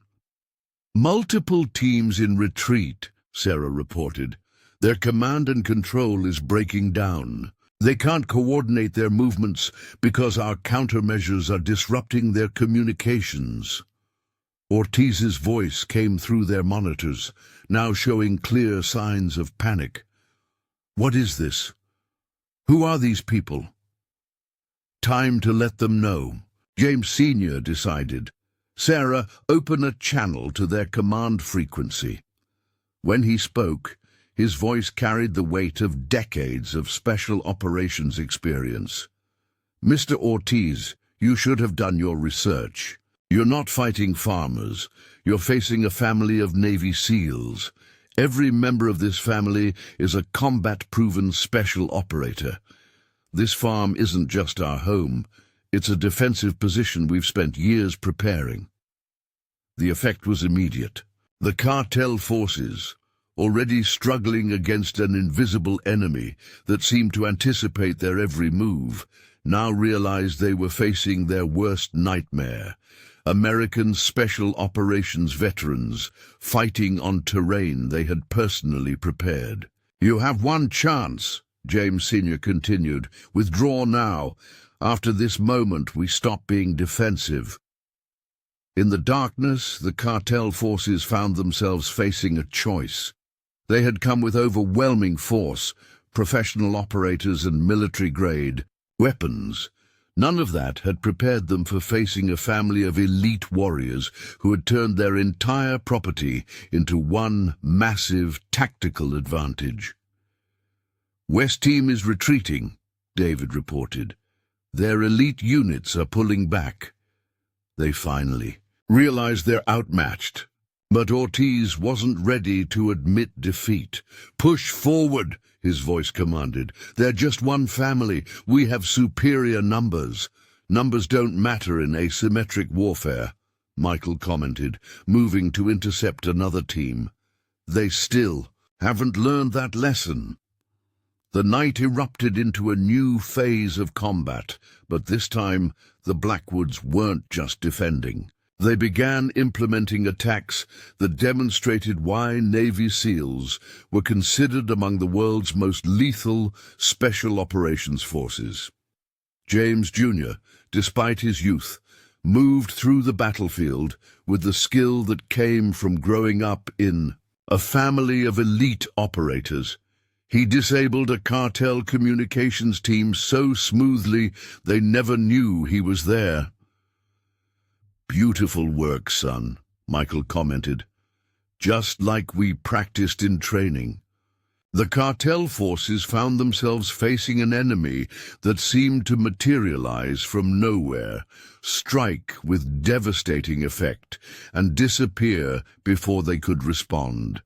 "Multiple teams in retreat," Sarah reported. "Their command and control is breaking down. They can't coordinate their movements because our countermeasures are disrupting their communications." Ortiz's voice came through their monitors, now showing clear signs of panic. "What is this? Who are these people?" "Time to let them know," James Sr. decided. "Sarah, open a channel to their command frequency." When he spoke, his voice carried the weight of decades of special operations experience. "Mr. Ortiz, you should have done your research. You're not fighting farmers. You're facing a family of Navy SEALs. Every member of this family is a combat-proven special operator. This farm isn't just our home. It's a defensive position we've spent years preparing." The effect was immediate. The cartel forces, already struggling against an invisible enemy that seemed to anticipate their every move, now realized they were facing their worst nightmare. American Special Operations veterans fighting on terrain they had personally prepared. "You have one chance," James Sr. continued. "Withdraw now. After this moment, we stop being defensive." In the darkness, the cartel forces found themselves facing a choice. They had come with overwhelming force, professional operators and military-grade weapons. None of that had prepared them for facing a family of elite warriors who had turned their entire property into one massive tactical advantage. "West Team is retreating," David reported. "Their elite units are pulling back." They finally realized they're outmatched. But Ortiz wasn't ready to admit defeat. "Push forward," his voice commanded. "They're just one family. We have superior numbers." "Numbers don't matter in asymmetric warfare," Michael commented, moving to intercept another team. "They still haven't learned that lesson." The night erupted into a new phase of combat, but this time the Blackwoods weren't just defending. They began implementing attacks that demonstrated why Navy SEALs were considered among the world's most lethal special operations forces. James Jr., despite his youth, moved through the battlefield with the skill that came from growing up in a family of elite operators. He disabled a cartel communications team so smoothly they never knew he was there. "Beautiful work, son," Michael commented. "Just like we practiced in training." The cartel forces found themselves facing an enemy that seemed to materialize from nowhere, strike with devastating effect, and disappear before they could respond.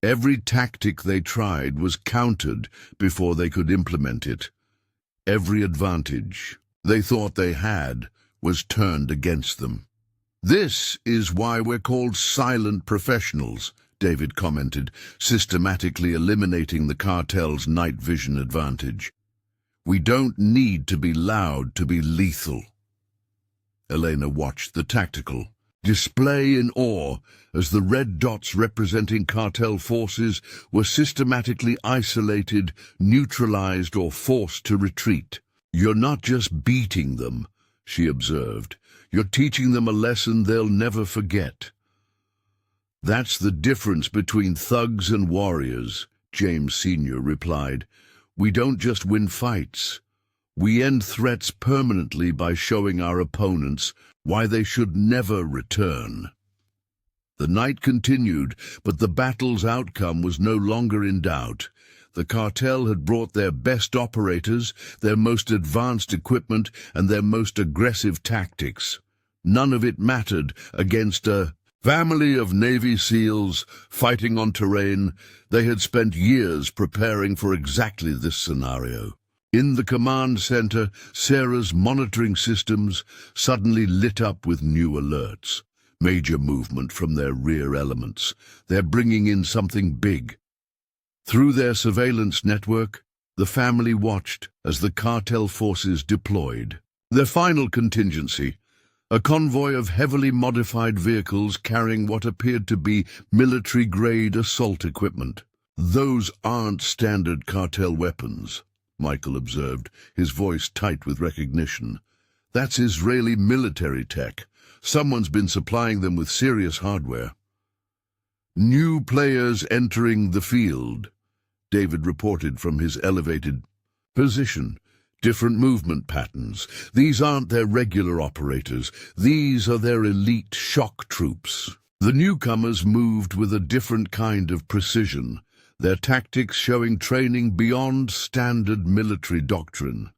Every tactic they tried was countered before they could implement it. Every advantage they thought they had was turned against them. "This is why we're called silent professionals," David commented, systematically eliminating the cartel's night vision advantage. "We don't need to be loud to be lethal." Elena watched the tactical display in awe as the red dots representing cartel forces were systematically isolated, neutralized, or forced to retreat. "You're not just beating them," she observed. "You're teaching them a lesson they'll never forget." "That's the difference between thugs and warriors," James Sr. replied. "We don't just win fights. We end threats permanently by showing our opponents why they should never return." The night continued, but the battle's outcome was no longer in doubt. The cartel had brought their best operators, their most advanced equipment, and their most aggressive tactics. None of it mattered against a family of Navy SEALs fighting on terrain. They had spent years preparing for exactly this scenario. In the command center, Sarah's monitoring systems suddenly lit up with new alerts. Major movement from their rear elements. They're bringing in something big. Through their surveillance network, the family watched as the cartel forces deployed. Their final contingency, a convoy of heavily modified vehicles carrying what appeared to be military-grade assault equipment. "Those aren't standard cartel weapons," Michael observed, his voice tight with recognition. That's Israeli military tech. Someone's been supplying them with serious hardware. New players entering the field, David reported from his elevated position. Different movement patterns. These aren't their regular operators. These are their elite shock troops. The newcomers moved with a different kind of precision, their tactics showing training beyond standard military doctrine.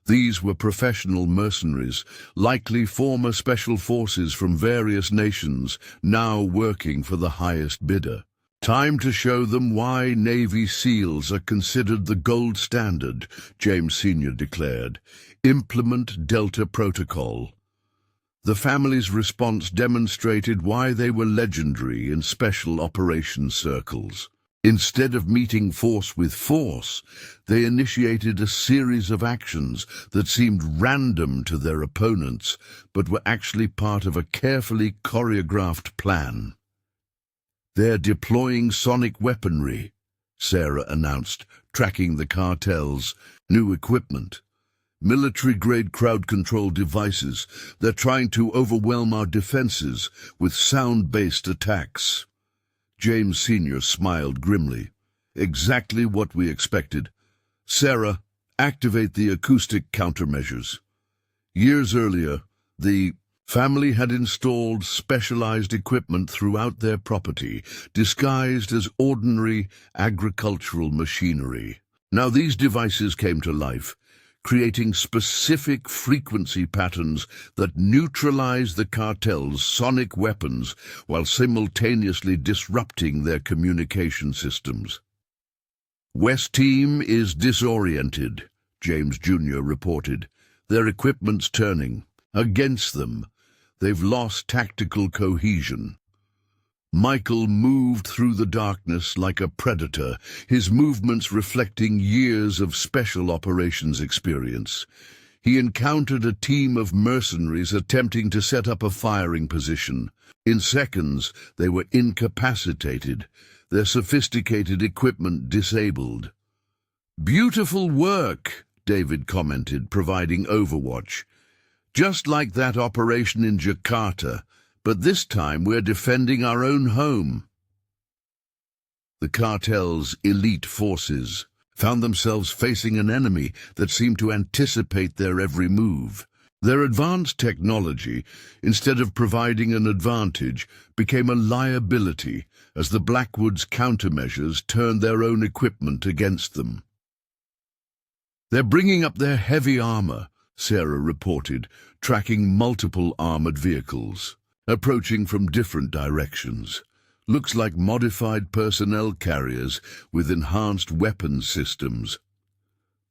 These were professional mercenaries, likely former special forces from various nations, now working for the highest bidder. Time to show them why Navy SEALs are considered the gold standard, James Sr. declared. Implement Delta Protocol. The family's response demonstrated why they were legendary in special operations circles. Instead of meeting force with force, they initiated a series of actions that seemed random to their opponents, but were actually part of a carefully choreographed plan. "They're deploying sonic weaponry," Sarah announced, tracking the cartel's new equipment. "Military-grade crowd control devices. They're trying to overwhelm our defenses with sound-based attacks." James Sr. smiled grimly. "Exactly what we expected. Sarah, activate the acoustic countermeasures." Years earlier, the family had installed specialized equipment throughout their property, disguised as ordinary agricultural machinery. Now these devices came to life, creating specific frequency patterns that neutralize the cartel's sonic weapons while simultaneously disrupting their communication systems. "West Team is disoriented," James Jr. reported. "Their equipment's turning against them. They've lost tactical cohesion." Michael moved through the darkness like a predator, his movements reflecting years of special operations experience. He encountered a team of mercenaries attempting to set up a firing position. In seconds, they were incapacitated, their sophisticated equipment disabled. "Beautiful work," David commented, providing overwatch. "Just like that operation in Jakarta, but this time we're defending our own home." The cartel's elite forces found themselves facing an enemy that seemed to anticipate their every move. Their advanced technology, instead of providing an advantage, became a liability as the Blackwoods' countermeasures turned their own equipment against them. "They're bringing up their heavy armor," Sarah reported, tracking multiple armored vehicles, approaching from different directions. "Looks like modified personnel carriers with enhanced weapons systems."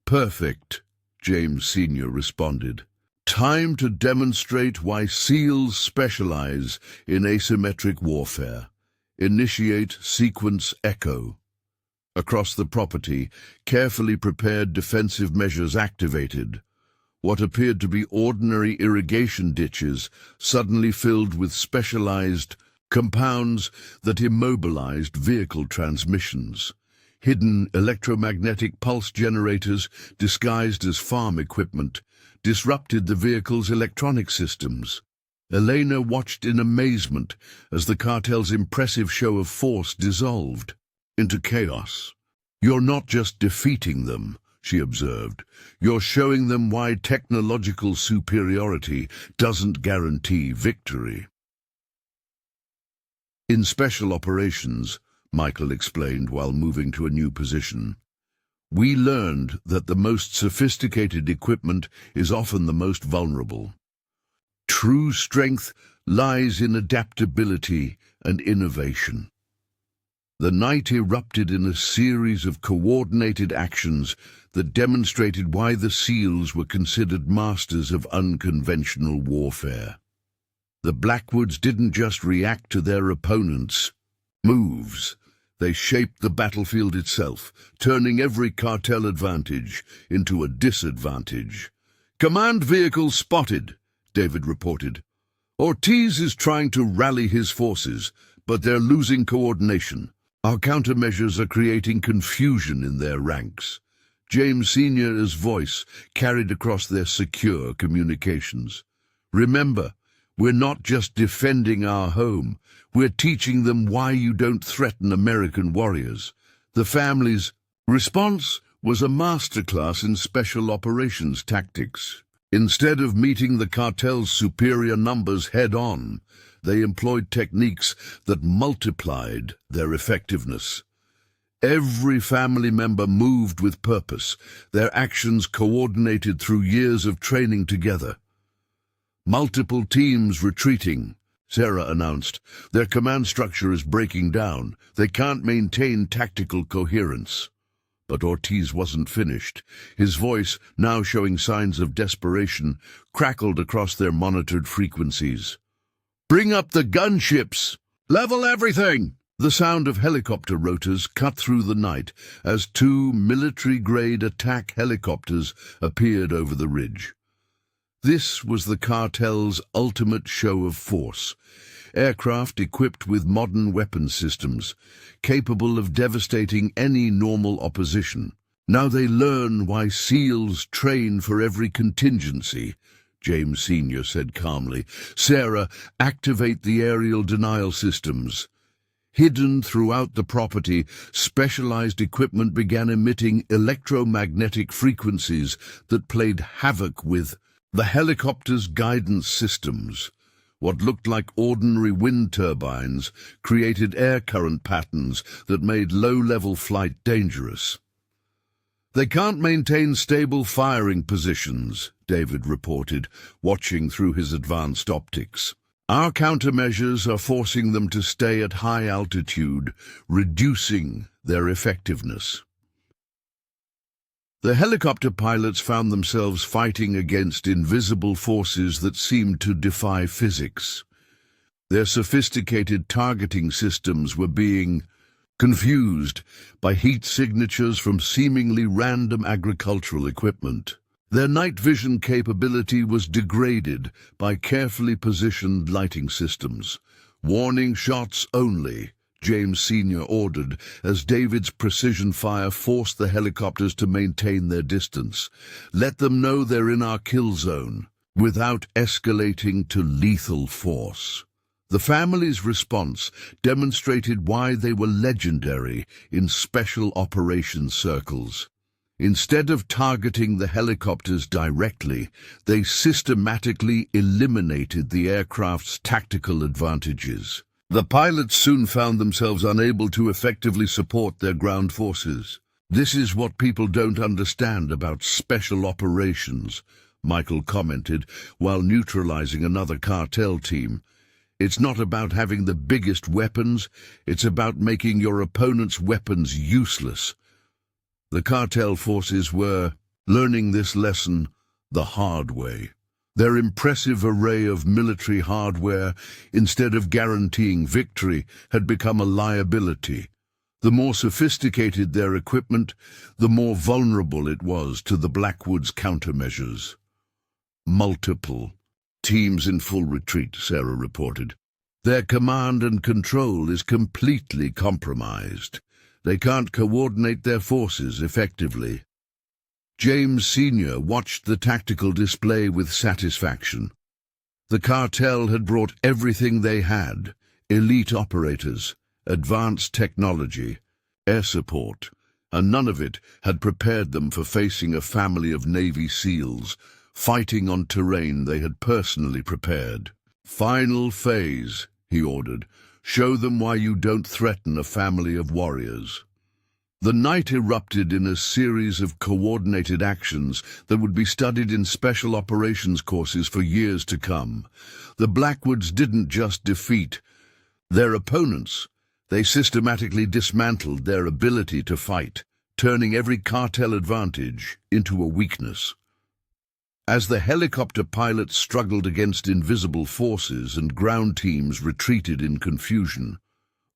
"Perfect," James Sr. responded. "Time to demonstrate why SEALs specialize in asymmetric warfare. Initiate Sequence Echo." Across the property, carefully prepared defensive measures activated. What appeared to be ordinary irrigation ditches suddenly filled with specialized compounds that immobilized vehicle transmissions. Hidden electromagnetic pulse generators, disguised as farm equipment, disrupted the vehicle's electronic systems. Elena watched in amazement as the cartel's impressive show of force dissolved into chaos. "You're not just defeating them," she observed. "You're showing them why technological superiority doesn't guarantee victory." "In special operations," Michael explained while moving to a new position, "we learned that the most sophisticated equipment is often the most vulnerable. True strength lies in adaptability and innovation." The night erupted in a series of coordinated actions that demonstrated why the SEALs were considered masters of unconventional warfare. The Blackwoods didn't just react to their opponents' moves. They shaped the battlefield itself, turning every cartel advantage into a disadvantage. "Command vehicle spotted," David reported. "Ortiz is trying to rally his forces, but they're losing coordination. Our countermeasures are creating confusion in their ranks." James Sr.'s voice carried across their secure communications. "Remember, we're not just defending our home. We're teaching them why you don't threaten American warriors." The family's response was a masterclass in special operations tactics. Instead of meeting the cartel's superior numbers head-on, they employed techniques that multiplied their effectiveness. Every family member moved with purpose, their actions coordinated through years of training together. "Multiple teams retreating," Sarah announced. "Their command structure is breaking down. They can't maintain tactical coherence." But Ortiz wasn't finished. His voice, now showing signs of desperation, crackled across their monitored frequencies. "Bring up the gunships! Level everything!" The sound of helicopter rotors cut through the night as two military-grade attack helicopters appeared over the ridge. This was the cartel's ultimate show of force. Aircraft equipped with modern weapons systems, capable of devastating any normal opposition. "Now they learn why SEALs train for every contingency," James Sr. said calmly. "Sarah, activate the aerial denial systems." Hidden throughout the property, specialized equipment began emitting electromagnetic frequencies that played havoc with the helicopter's guidance systems. What looked like ordinary wind turbines created air current patterns that made low-level flight dangerous. "They can't maintain stable firing positions," David reported, watching through his advanced optics. "Our countermeasures are forcing them to stay at high altitude, reducing their effectiveness." The helicopter pilots found themselves fighting against invisible forces that seemed to defy physics. Their sophisticated targeting systems were being confused by heat signatures from seemingly random agricultural equipment. Their night vision capability was degraded by carefully positioned lighting systems. "Warning shots only," James Sr. ordered, as David's precision fire forced the helicopters to maintain their distance. "Let them know they're in our kill zone, without escalating to lethal force." The family's response demonstrated why they were legendary in special operations circles. Instead of targeting the helicopters directly, they systematically eliminated the aircraft's tactical advantages. The pilots soon found themselves unable to effectively support their ground forces. "This is what people don't understand about special operations," Michael commented while neutralizing another cartel team. "It's not about having the biggest weapons, it's about making your opponent's weapons useless." The cartel forces were learning this lesson the hard way. Their impressive array of military hardware, instead of guaranteeing victory, had become a liability. The more sophisticated their equipment, the more vulnerable it was to the Blackwoods' countermeasures. "Multiple teams in full retreat," Sarah reported. "Their command and control is completely compromised. They can't coordinate their forces effectively." James Sr. watched the tactical display with satisfaction. The cartel had brought everything they had: elite operators, advanced technology, air support, and none of it had prepared them for facing a family of Navy SEALs, fighting on terrain they had personally prepared. "Final phase," he ordered. "Show them why you don't threaten a family of warriors." The night erupted in a series of coordinated actions that would be studied in special operations courses for years to come. The Blackwoods didn't just defeat their opponents, they systematically dismantled their ability to fight, turning every cartel advantage into a weakness. As the helicopter pilots struggled against invisible forces and ground teams retreated in confusion,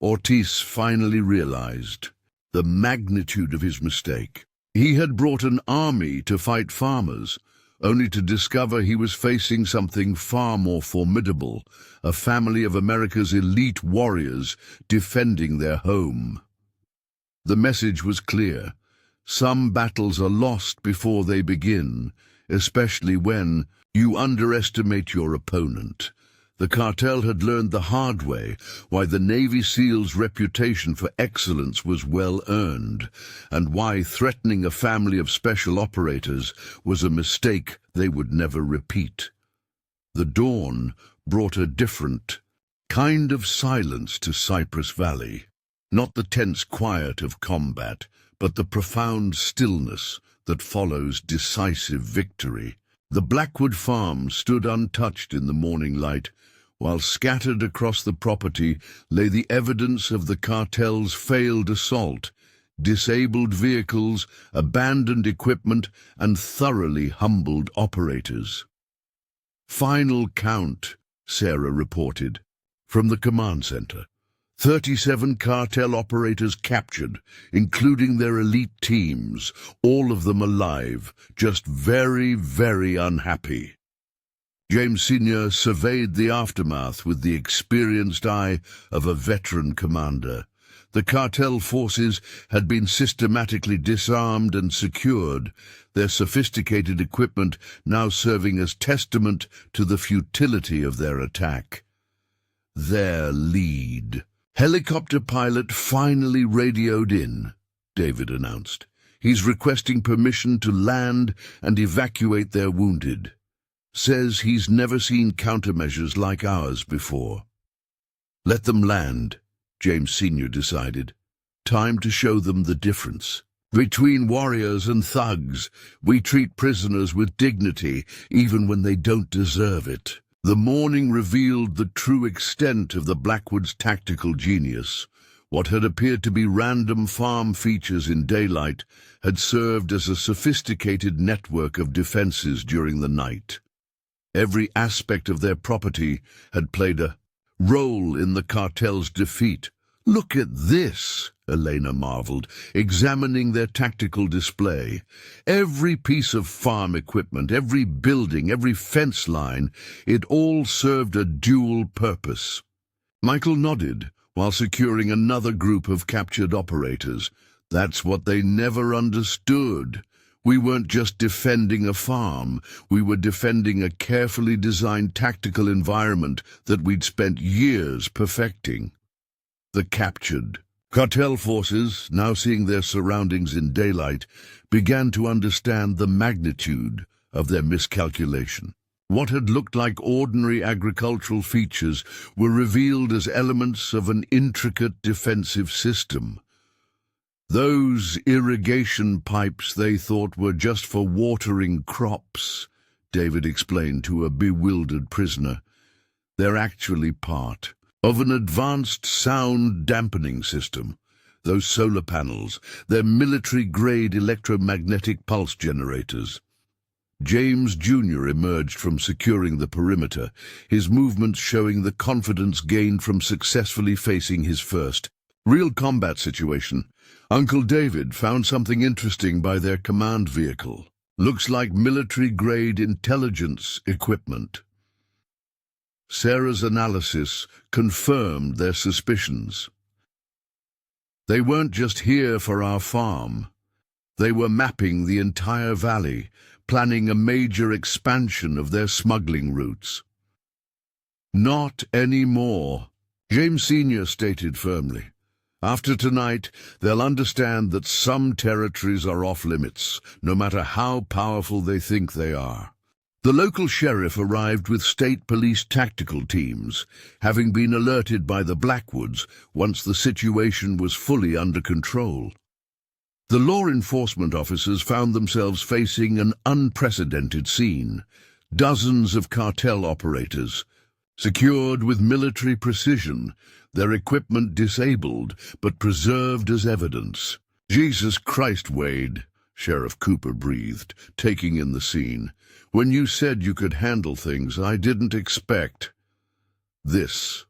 Ortiz finally realized the magnitude of his mistake. He had brought an army to fight farmers, only to discover he was facing something far more formidable, a family of America's elite warriors defending their home. The message was clear: Some battles are lost before they begin, especially when you underestimate your opponent. The cartel had learned the hard way why the Navy SEALs' reputation for excellence was well earned, and why threatening a family of special operators was a mistake they would never repeat. The dawn brought a different kind of silence to Cypress Valley. Not the tense quiet of combat, but the profound stillness that follows decisive victory. The Blackwood farm stood untouched in the morning light, while scattered across the property lay the evidence of the cartel's failed assault, disabled vehicles, abandoned equipment, and thoroughly humbled operators. "Final count," Sarah reported, from the command center. 37 cartel operators captured, including their elite teams, all of them alive, just very, very unhappy. James Sr. surveyed the aftermath with the experienced eye of a veteran commander. The cartel forces had been systematically disarmed and secured, their sophisticated equipment now serving as testament to the futility of their attack. Their lead. "Helicopter pilot finally radioed in," David announced. "He's requesting permission to land and evacuate their wounded. Says he's never seen countermeasures like ours before." "Let them land," James Sr. decided. "Time to show them the difference. Between warriors and thugs, we treat prisoners with dignity, even when they don't deserve it." The morning revealed the true extent of the Blackwoods' tactical genius. What had appeared to be random farm features in daylight had served as a sophisticated network of defenses during the night. Every aspect of their property had played a role in the cartel's defeat. "Look at this," Elena marveled, examining their tactical display. Every piece of farm equipment, every building, every fence line, it all served a dual purpose. Michael nodded while securing another group of captured operators. "That's what they never understood. We weren't just defending a farm, we were defending a carefully designed tactical environment that we'd spent years perfecting." The captured cartel forces, now seeing their surroundings in daylight, began to understand the magnitude of their miscalculation. What had looked like ordinary agricultural features were revealed as elements of an intricate defensive system. "Those irrigation pipes they thought were just for watering crops," David explained to a bewildered prisoner. "They're actually part of an advanced sound dampening system. Those solar panels, they're military-grade electromagnetic pulse generators." James Jr. emerged from securing the perimeter, his movements showing the confidence gained from successfully facing his first real combat situation. "Uncle David found something interesting by their command vehicle. Looks like military-grade intelligence equipment." Sarah's analysis confirmed their suspicions. "They weren't just here for our farm. They were mapping the entire valley, planning a major expansion of their smuggling routes." "Not anymore," James Sr. stated firmly. "After tonight, they'll understand that some territories are off-limits, no matter how powerful they think they are." The local sheriff arrived with state police tactical teams, having been alerted by the Blackwoods once the situation was fully under control. The law enforcement officers found themselves facing an unprecedented scene. Dozens of cartel operators, secured with military precision, their equipment disabled but preserved as evidence. "Jesus Christ, Wade," Sheriff Cooper breathed, taking in the scene. "When you said you could handle things, I didn't expect this."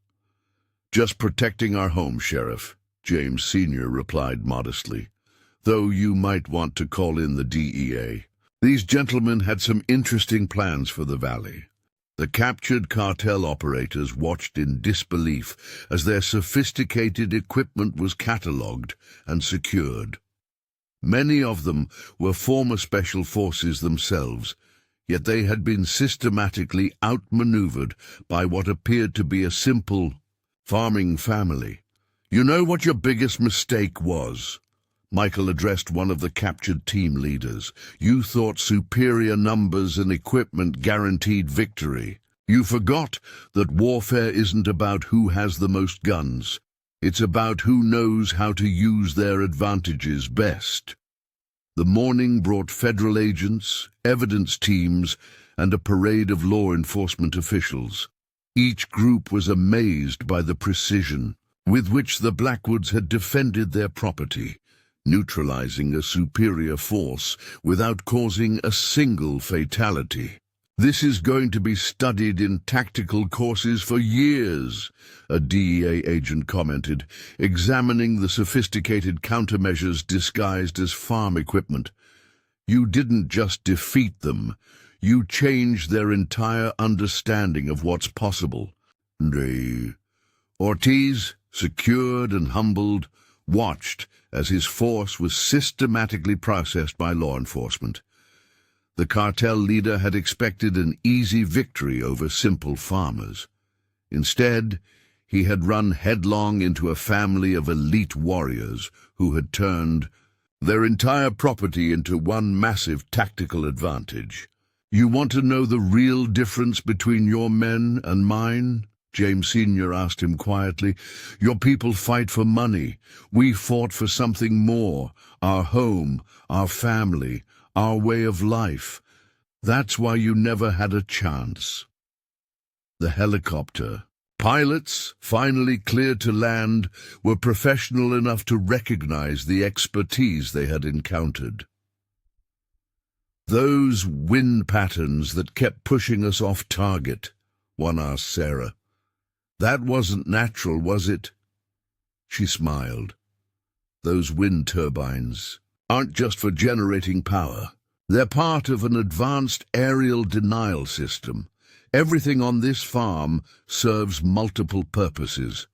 "Just protecting our home, Sheriff," James Sr. replied modestly. "Though you might want to call in the DEA. These gentlemen had some interesting plans for the valley." The captured cartel operators watched in disbelief as their sophisticated equipment was catalogued and secured. Many of them were former special forces themselves, yet they had been systematically outmaneuvered by what appeared to be a simple farming family. "You know what your biggest mistake was?" Michael addressed one of the captured team leaders. "You thought superior numbers and equipment guaranteed victory. You forgot that warfare isn't about who has the most guns. It's about who knows how to use their advantages best." The morning brought federal agents, evidence teams, and a parade of law enforcement officials. Each group was amazed by the precision with which the Blackwoods had defended their property, neutralizing a superior force without causing a single fatality. "This is going to be studied in tactical courses for years," a DEA agent commented, examining the sophisticated countermeasures disguised as farm equipment. "You didn't just defeat them, you changed their entire understanding of what's possible." Ortiz, secured and humbled, watched as his force was systematically processed by law enforcement. The cartel leader had expected an easy victory over simple farmers. Instead, he had run headlong into a family of elite warriors who had turned their entire property into one massive tactical advantage. "You want to know the real difference between your men and mine?" James Sr. asked him quietly. "Your people fight for money. We fought for something more, our home, our family, our way of life. That's why you never had a chance." The helicopter pilots, finally cleared to land, were professional enough to recognize the expertise they had encountered. "Those wind patterns that kept pushing us off target," one asked Sarah. "That wasn't natural, was it?" She smiled. "Those wind turbines aren't just for generating power. They're part of an advanced aerial denial system. Everything on this farm serves multiple purposes."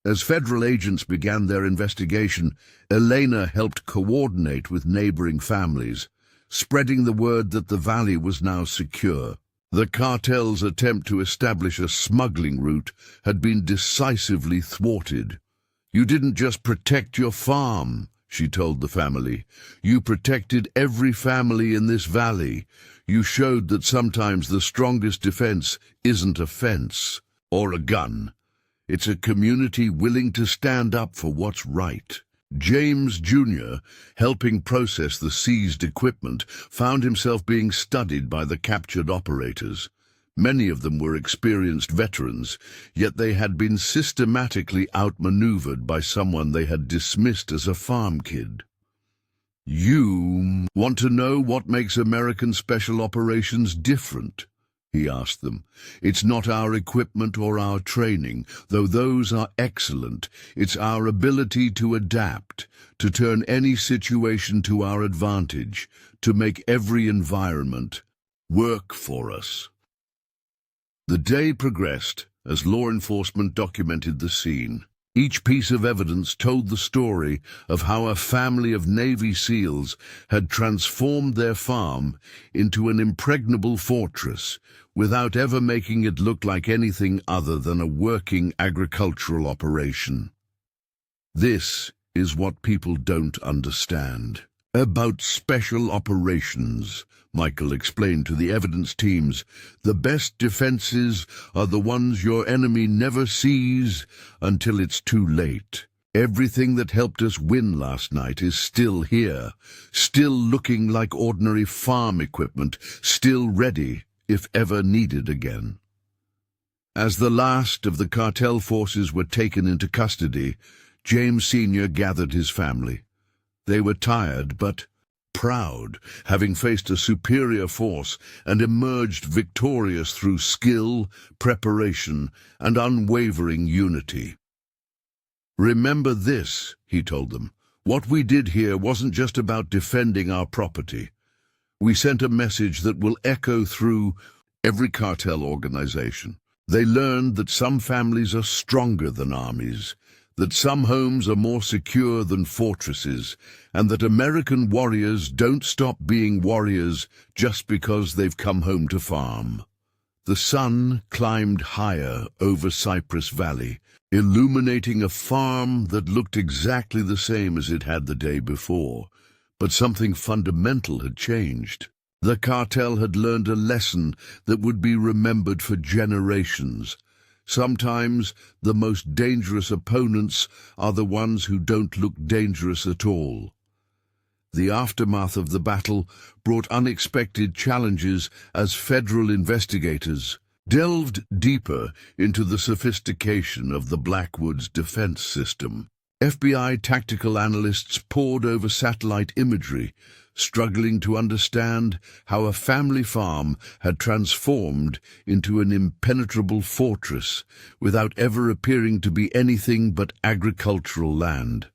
As federal agents began their investigation, Elena helped coordinate with neighboring families, spreading the word that the valley was now secure. The cartel's attempt to establish a smuggling route had been decisively thwarted. "You didn't just protect your farm," she told the family. "You protected every family in this valley. You showed that sometimes the strongest defense isn't a fence or a gun. It's a community willing to stand up for what's right." James Jr., helping process the seized equipment, found himself being studied by the captured operators. Many of them were experienced veterans, yet they had been systematically outmaneuvered by someone they had dismissed as a farm kid. "You want to know what makes American special operations different?" he asked them. "It's not our equipment or our training, though those are excellent. It's our ability to adapt, to turn any situation to our advantage, to make every environment work for us." The day progressed as law enforcement documented the scene. Each piece of evidence told the story of how a family of Navy SEALs had transformed their farm into an impregnable fortress without ever making it look like anything other than a working agricultural operation. This is what people don't understand about special operations, Michael explained to the evidence teams. "The best defenses are the ones your enemy never sees until it's too late. Everything that helped us win last night is still here, still looking like ordinary farm equipment, still ready if ever needed again." As the last of the cartel forces were taken into custody, James Sr. gathered his family. They were tired but proud, having faced a superior force and emerged victorious through skill, preparation, and unwavering unity. "Remember this," he told them. "What we did here wasn't just about defending our property. We sent a message that will echo through every cartel organization. They learned that some families are stronger than armies, that some homes are more secure than fortresses, and that American warriors don't stop being warriors just because they've come home to farm. The sun climbed higher over Cypress Valley, illuminating a farm that looked exactly the same as it had the day before, but something fundamental had changed. The cartel had learned a lesson that would be remembered for generations. Sometimes the most dangerous opponents are the ones who don't look dangerous at all. The aftermath of the battle brought unexpected challenges as federal investigators delved deeper into the sophistication of the Blackwoods defense system. FBI tactical analysts pored over satellite imagery, struggling to understand how a family farm had transformed into an impenetrable fortress without ever appearing to be anything but agricultural land.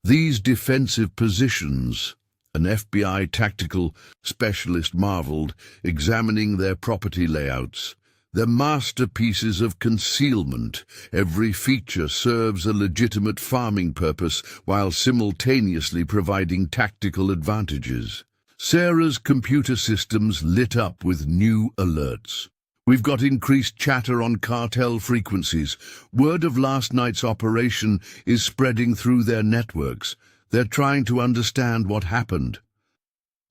These defensive positions, an FBI tactical specialist marveled, examining their property layouts. They're masterpieces of concealment. Every feature serves a legitimate farming purpose while simultaneously providing tactical advantages. Sarah's computer systems lit up with new alerts. We've got increased chatter on cartel frequencies. Word of last night's operation is spreading through their networks. They're trying to understand what happened.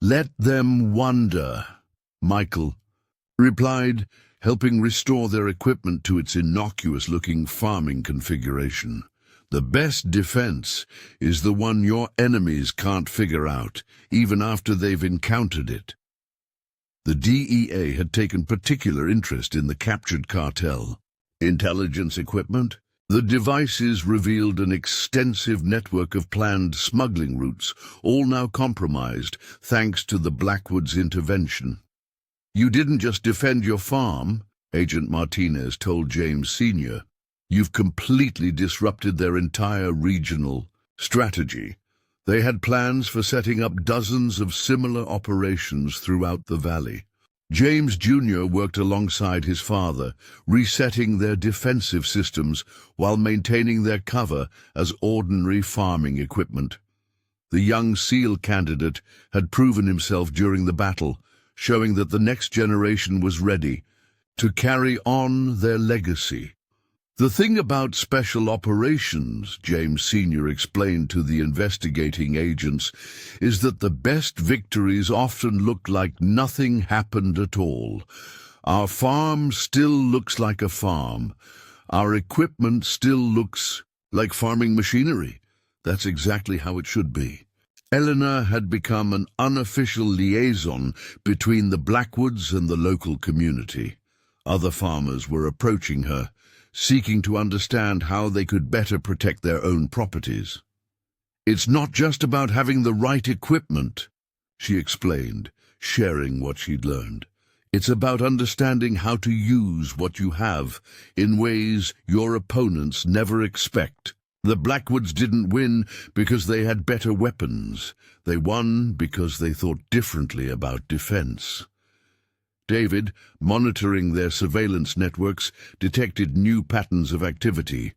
Let them wonder, Michael replied, helping restore their equipment to its innocuous-looking farming configuration. The best defense is the one your enemies can't figure out, even after they've encountered it. The DEA had taken particular interest in the captured cartel. Intelligence equipment? The devices revealed an extensive network of planned smuggling routes, all now compromised thanks to the Blackwoods' intervention. You didn't just defend your farm, Agent Martinez told James Sr. You've completely disrupted their entire regional strategy. They had plans for setting up dozens of similar operations throughout the valley. James Jr. worked alongside his father, resetting their defensive systems while maintaining their cover as ordinary farming equipment. The young SEAL candidate had proven himself during the battle, showing that the next generation was ready to carry on their legacy. The thing about special operations, James Sr. explained to the investigating agents, is that the best victories often look like nothing happened at all. Our farm still looks like a farm. Our equipment still looks like farming machinery. That's exactly how it should be. Eleanor had become an unofficial liaison between the Blackwoods and the local community. Other farmers were approaching her, seeking to understand how they could better protect their own properties. It's not just about having the right equipment, she explained, sharing what she'd learned. It's about understanding how to use what you have in ways your opponents never expect. The Blackwoods didn't win because they had better weapons. They won because they thought differently about defense. David, monitoring their surveillance networks, detected new patterns of activity.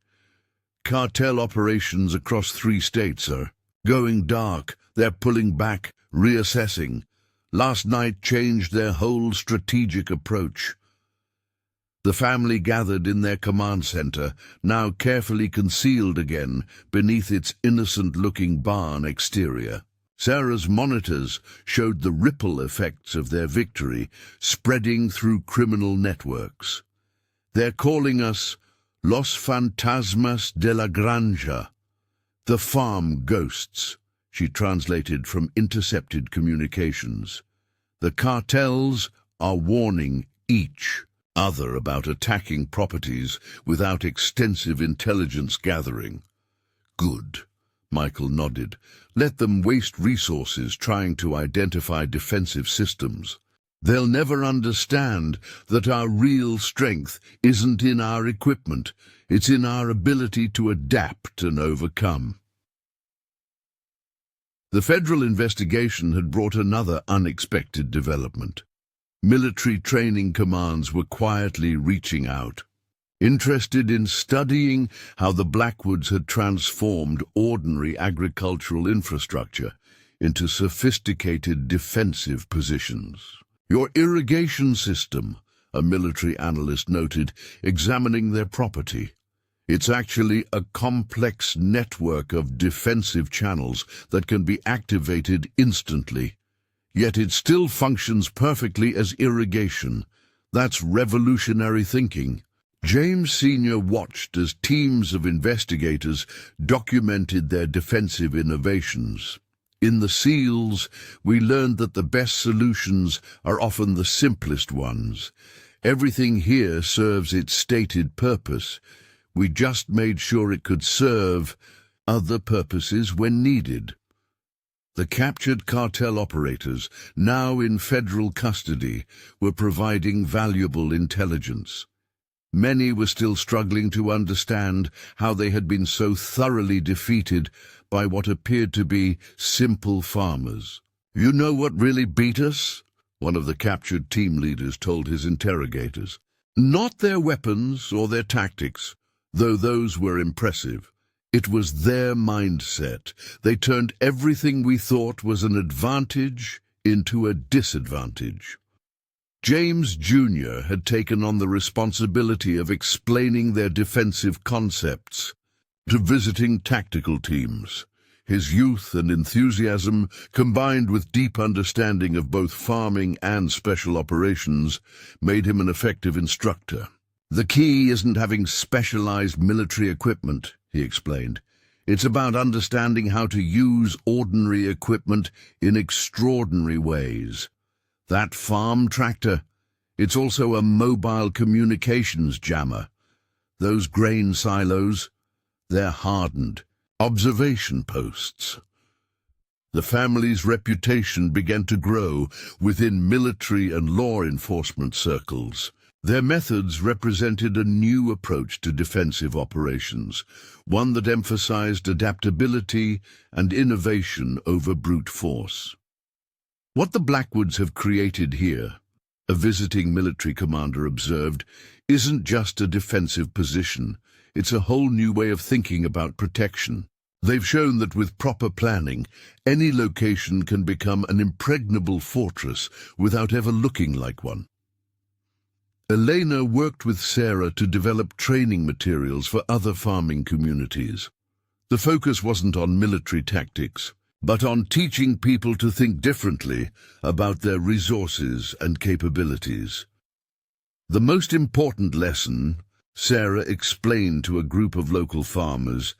Cartel operations across 3 states are going dark. They're pulling back, reassessing. Last night changed their whole strategic approach. The family gathered in their command center, now carefully concealed again beneath its innocent-looking barn exterior. Sarah's monitors showed the ripple effects of their victory spreading through criminal networks. They're calling us Los Fantasmas de la Granja, the farm ghosts, she translated from intercepted communications. The cartels are warning each other about attacking properties without extensive intelligence gathering. Good. Michael nodded. Let them waste resources trying to identify defensive systems. They'll never understand that our real strength isn't in our equipment. It's in our ability to adapt and overcome. The federal investigation had brought another unexpected development. Military training commands were quietly reaching out. Interested in studying how the Blackwoods had transformed ordinary agricultural infrastructure into sophisticated defensive positions. "Your irrigation system," a military analyst noted, examining their property. "It's actually a complex network of defensive channels that can be activated instantly. Yet it still functions perfectly as irrigation. That's revolutionary thinking." James Sr. watched as teams of investigators documented their defensive innovations. "In the SEALs, we learned that the best solutions are often the simplest ones. Everything here serves its stated purpose. We just made sure it could serve other purposes when needed." The captured cartel operators, now in federal custody, were providing valuable intelligence. Many were still struggling to understand how they had been so thoroughly defeated by what appeared to be simple farmers. "You know what really beat us?" one of the captured team leaders told his interrogators. "Not their weapons or their tactics, though those were impressive. It was their mindset. They turned everything we thought was an advantage into a disadvantage." James Jr. had taken on the responsibility of explaining their defensive concepts to visiting tactical teams. His youth and enthusiasm, combined with deep understanding of both farming and special operations, made him an effective instructor. "The key isn't having specialized military equipment," he explained. "It's about understanding how to use ordinary equipment in extraordinary ways. That farm tractor, it's also a mobile communications jammer. Those grain silos, they're hardened observation posts." The family's reputation began to grow within military and law enforcement circles. Their methods represented a new approach to defensive operations, one that emphasized adaptability and innovation over brute force. "What the Blackwoods have created here," a visiting military commander observed, "isn't just a defensive position. It's a whole new way of thinking about protection. They've shown that with proper planning, any location can become an impregnable fortress without ever looking like one." Elena worked with Sarah to develop training materials for other farming communities. The focus wasn't on military tactics, but on teaching people to think differently about their resources and capabilities. "The most important lesson," Sarah explained to a group of local farmers,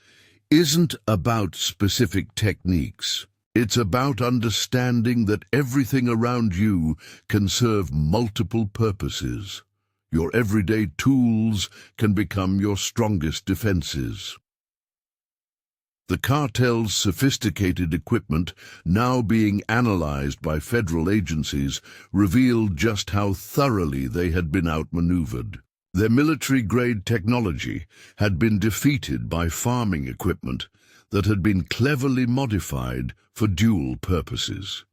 "isn't about specific techniques. It's about understanding that everything around you can serve multiple purposes. Your everyday tools can become your strongest defenses." The cartel's sophisticated equipment, now being analyzed by federal agencies, revealed just how thoroughly they had been outmaneuvered. Their military-grade technology had been defeated by farming equipment that had been cleverly modified for dual purposes.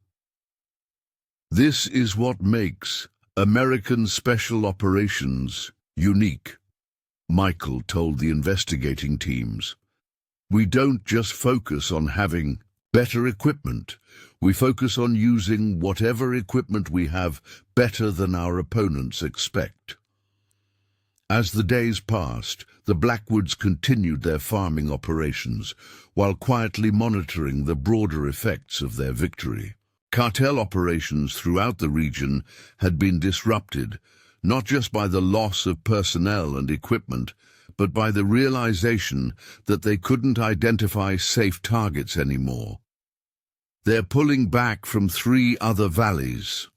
"This is what makes American Special Operations unique," Michael told the investigating teams. "We don't just focus on having better equipment. We focus on using whatever equipment we have better than our opponents expect." As the days passed, the Blackwoods continued their farming operations, while quietly monitoring the broader effects of their victory. Cartel operations throughout the region had been disrupted, not just by the loss of personnel and equipment, but by the realization that they couldn't identify safe targets anymore. "They're pulling back from 3 other valleys,"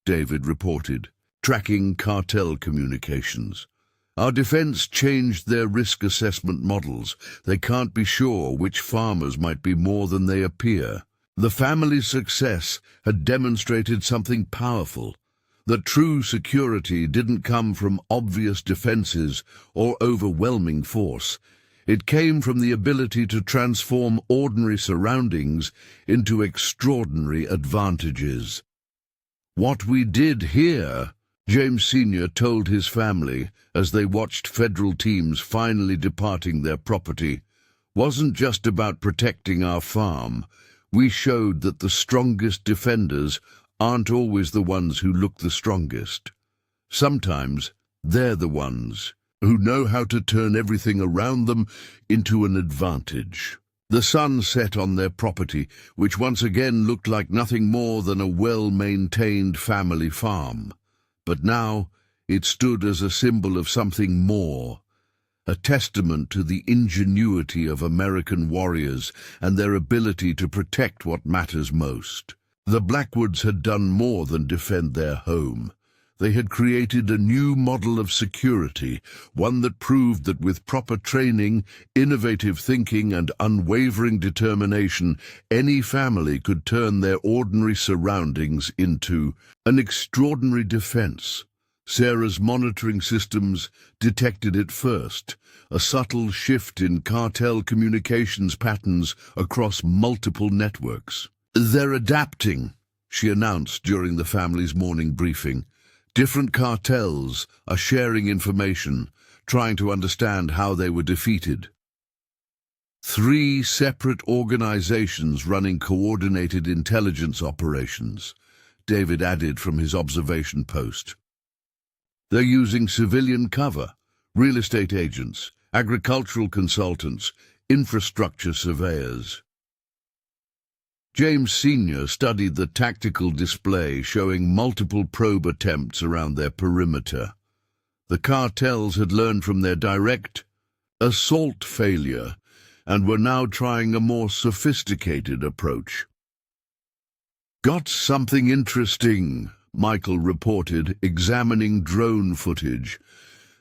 David reported, tracking cartel communications. "Our defense changed their risk assessment models. They can't be sure which farmers might be more than they appear." The family's success had demonstrated something powerful, that true security didn't come from obvious defenses or overwhelming force. It came from the ability to transform ordinary surroundings into extraordinary advantages. "What we did here," James Sr. told his family as they watched federal teams finally departing their property. Wasn't just about protecting our farm. We showed that the strongest defenders aren't always the ones who look the strongest. Sometimes they're the ones who know how to turn everything around them into an advantage. The sun set on their property, which once again looked like nothing more than a well-maintained family farm. But now it stood as a symbol of something more, a testament to the ingenuity of American warriors and their ability to protect what matters most. The Blackwoods had done more than defend their home. They had created a new model of security, one that proved that with proper training, innovative thinking, and unwavering determination, any family could turn their ordinary surroundings into an extraordinary defense. Sarah's monitoring systems detected it first, a subtle shift in cartel communications patterns across multiple networks. "They're adapting," she announced during the family's morning briefing. Different cartels are sharing information, trying to understand how they were defeated. 3 separate organizations running coordinated intelligence operations, David added from his observation post. They're using civilian cover, real estate agents, agricultural consultants, infrastructure surveyors. James Sr. studied the tactical display showing multiple probe attempts around their perimeter. The cartels had learned from their direct assault failure and were now trying a more sophisticated approach. "Got something interesting," Michael reported, examining drone footage.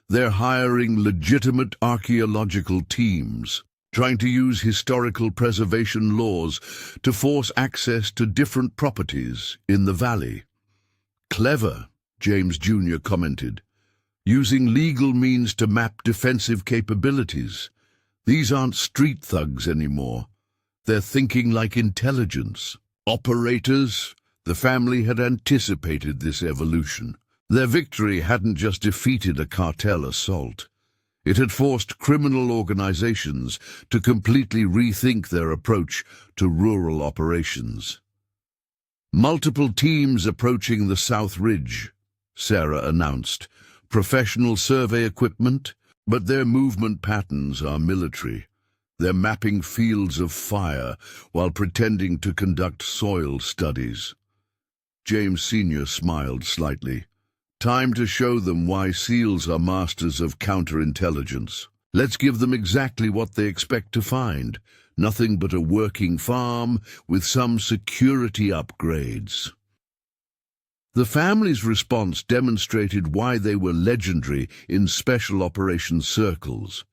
"They're hiring legitimate archaeological teams, trying to use historical preservation laws to force access to different properties in the valley." "Clever," James Jr. commented, "using legal means to map defensive capabilities. These aren't street thugs anymore. They're thinking like intelligence operators." The family had anticipated this evolution. Their victory hadn't just defeated a cartel assault. It had forced criminal organizations to completely rethink their approach to rural operations. "Multiple teams approaching the South Ridge," Sarah announced. "Professional survey equipment, but their movement patterns are military. They're mapping fields of fire while pretending to conduct soil studies." James Sr. smiled slightly. "Time to show them why SEALs are masters of counterintelligence. Let's give them exactly what they expect to find. Nothing but a working farm with some security upgrades." The family's response demonstrated why they were legendary in special operations circles.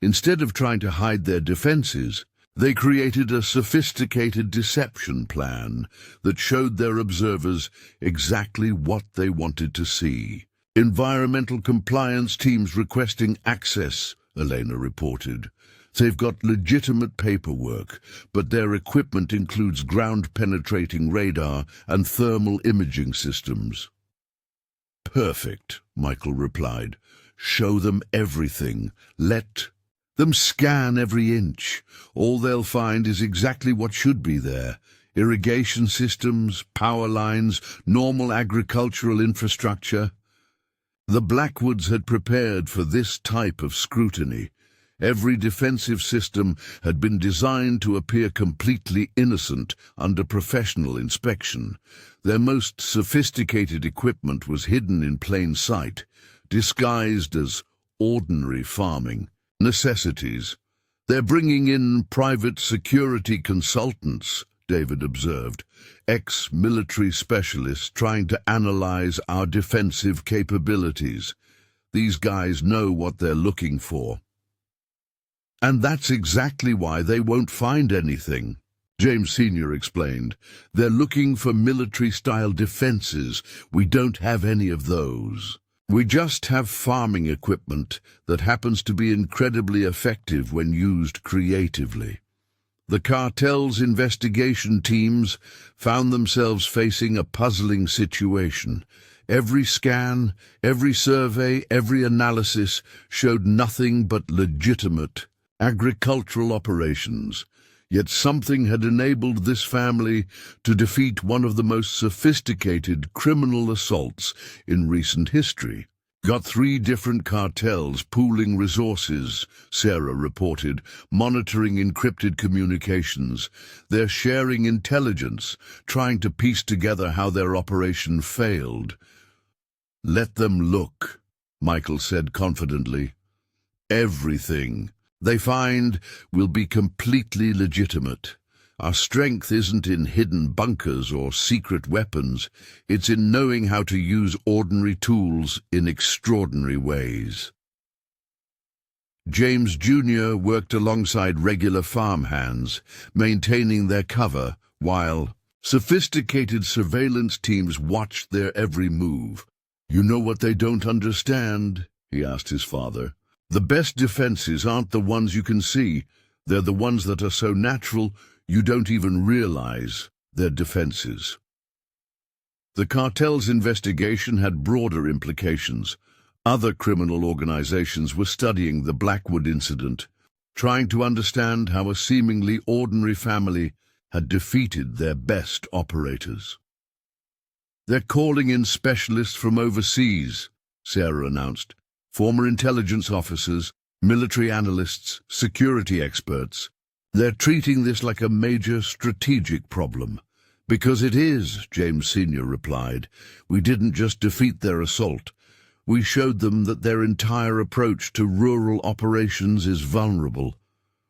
Instead of trying to hide their defenses, they created a sophisticated deception plan that showed their observers exactly what they wanted to see. "Environmental compliance teams requesting access," Elena reported. "They've got legitimate paperwork, but their equipment includes ground-penetrating radar and thermal imaging systems." "Perfect," Michael replied. "Show them everything. Let them scan every inch. All they'll find is exactly what should be there. Irrigation systems, power lines, normal agricultural infrastructure." The Blackwoods had prepared for this type of scrutiny. Every defensive system had been designed to appear completely innocent under professional inspection. Their most sophisticated equipment was hidden in plain sight, disguised as ordinary farming necessities. "They're bringing in private security consultants," David observed, "ex-military specialists trying to analyze our defensive capabilities. These guys know what they're looking for. And that's exactly why they won't find anything," James Sr. explained. "They're looking for military-style defenses. We don't have any of those. We just have farming equipment that happens to be incredibly effective when used creatively." The cartel's investigation teams found themselves facing a puzzling situation. Every scan, every survey, every analysis showed nothing but legitimate agricultural operations. Yet something had enabled this family to defeat one of the most sophisticated criminal assaults in recent history. Got 3 different cartels pooling resources, Sarah reported, monitoring encrypted communications. They're sharing intelligence, trying to piece together how their operation failed. Let them look, Michael said confidently. Everything they find will be completely legitimate. Our strength isn't in hidden bunkers or secret weapons. It's in knowing how to use ordinary tools in extraordinary ways. James Jr. worked alongside regular farmhands, maintaining their cover, while sophisticated surveillance teams watched their every move. "You know what they don't understand?" he asked his father. "The best defenses aren't the ones you can see. They're the ones that are so natural you don't even realize they're defenses." The cartel's investigation had broader implications. Other criminal organizations were studying the Blackwood incident, trying to understand how a seemingly ordinary family had defeated their best operators. "They're calling in specialists from overseas," Sarah announced. "Former intelligence officers, military analysts, security experts. They're treating this like a major strategic problem." "Because it is," James Sr. replied. "We didn't just defeat their assault. We showed them that their entire approach to rural operations is vulnerable.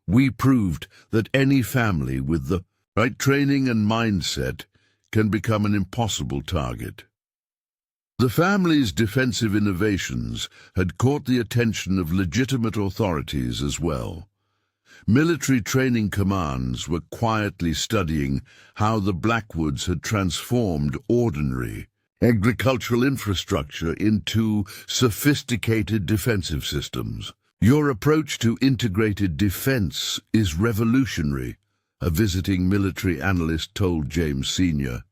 We proved that any family with the right training and mindset can become an impossible target." The family's defensive innovations had caught the attention of legitimate authorities as well. Military training commands were quietly studying how the Blackwoods had transformed ordinary agricultural infrastructure into sophisticated defensive systems. "Your approach to integrated defense is revolutionary," a visiting military analyst told James Sr.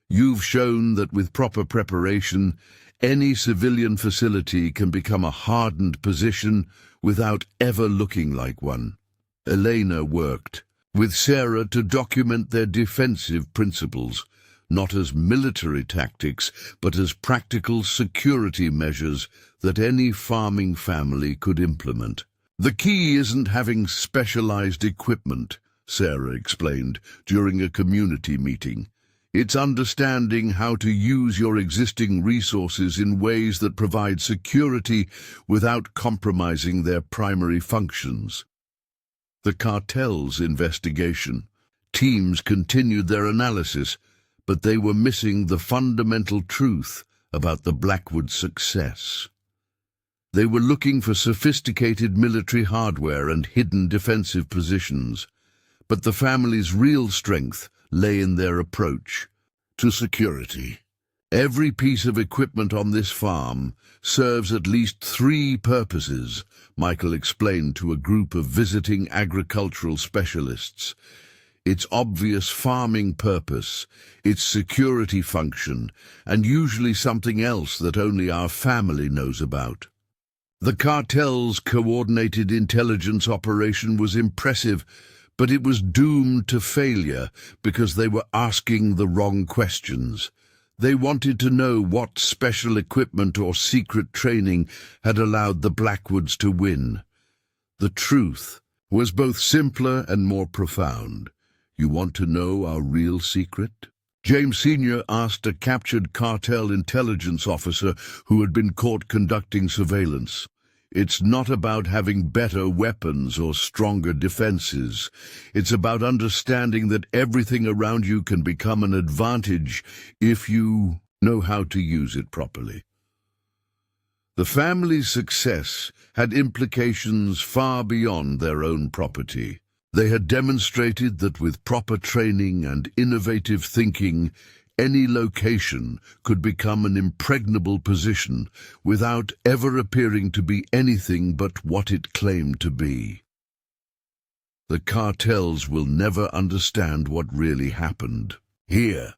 "You've shown that with proper preparation, any civilian facility can become a hardened position without ever looking like one." Elena worked with Sarah to document their defensive principles, not as military tactics, but as practical security measures that any farming family could implement. "The key isn't having specialized equipment," Sarah explained during a community meeting. "It's understanding how to use your existing resources in ways that provide security without compromising their primary functions." The cartel's investigation teams continued their analysis, but they were missing the fundamental truth about the Blackwood success. They were looking for sophisticated military hardware and hidden defensive positions, but the family's real strength lay in their approach to security. "Every piece of equipment on this farm serves at least 3 purposes," Michael explained to a group of visiting agricultural specialists. "Its obvious farming purpose, its security function, and usually something else that only our family knows about." The cartel's coordinated intelligence operation was impressive, but it was doomed to failure because they were asking the wrong questions. They wanted to know what special equipment or secret training had allowed the Blackwoods to win. The truth was both simpler and more profound. "You want to know our real secret?" James Sr. asked a captured cartel intelligence officer who had been caught conducting surveillance. "It's not about having better weapons or stronger defenses. It's about understanding that everything around you can become an advantage if you know how to use it properly." The family's success had implications far beyond their own property. They had demonstrated that with proper training and innovative thinking, any location could become an impregnable position without ever appearing to be anything but what it claimed to be. The cartels will never understand what really happened here.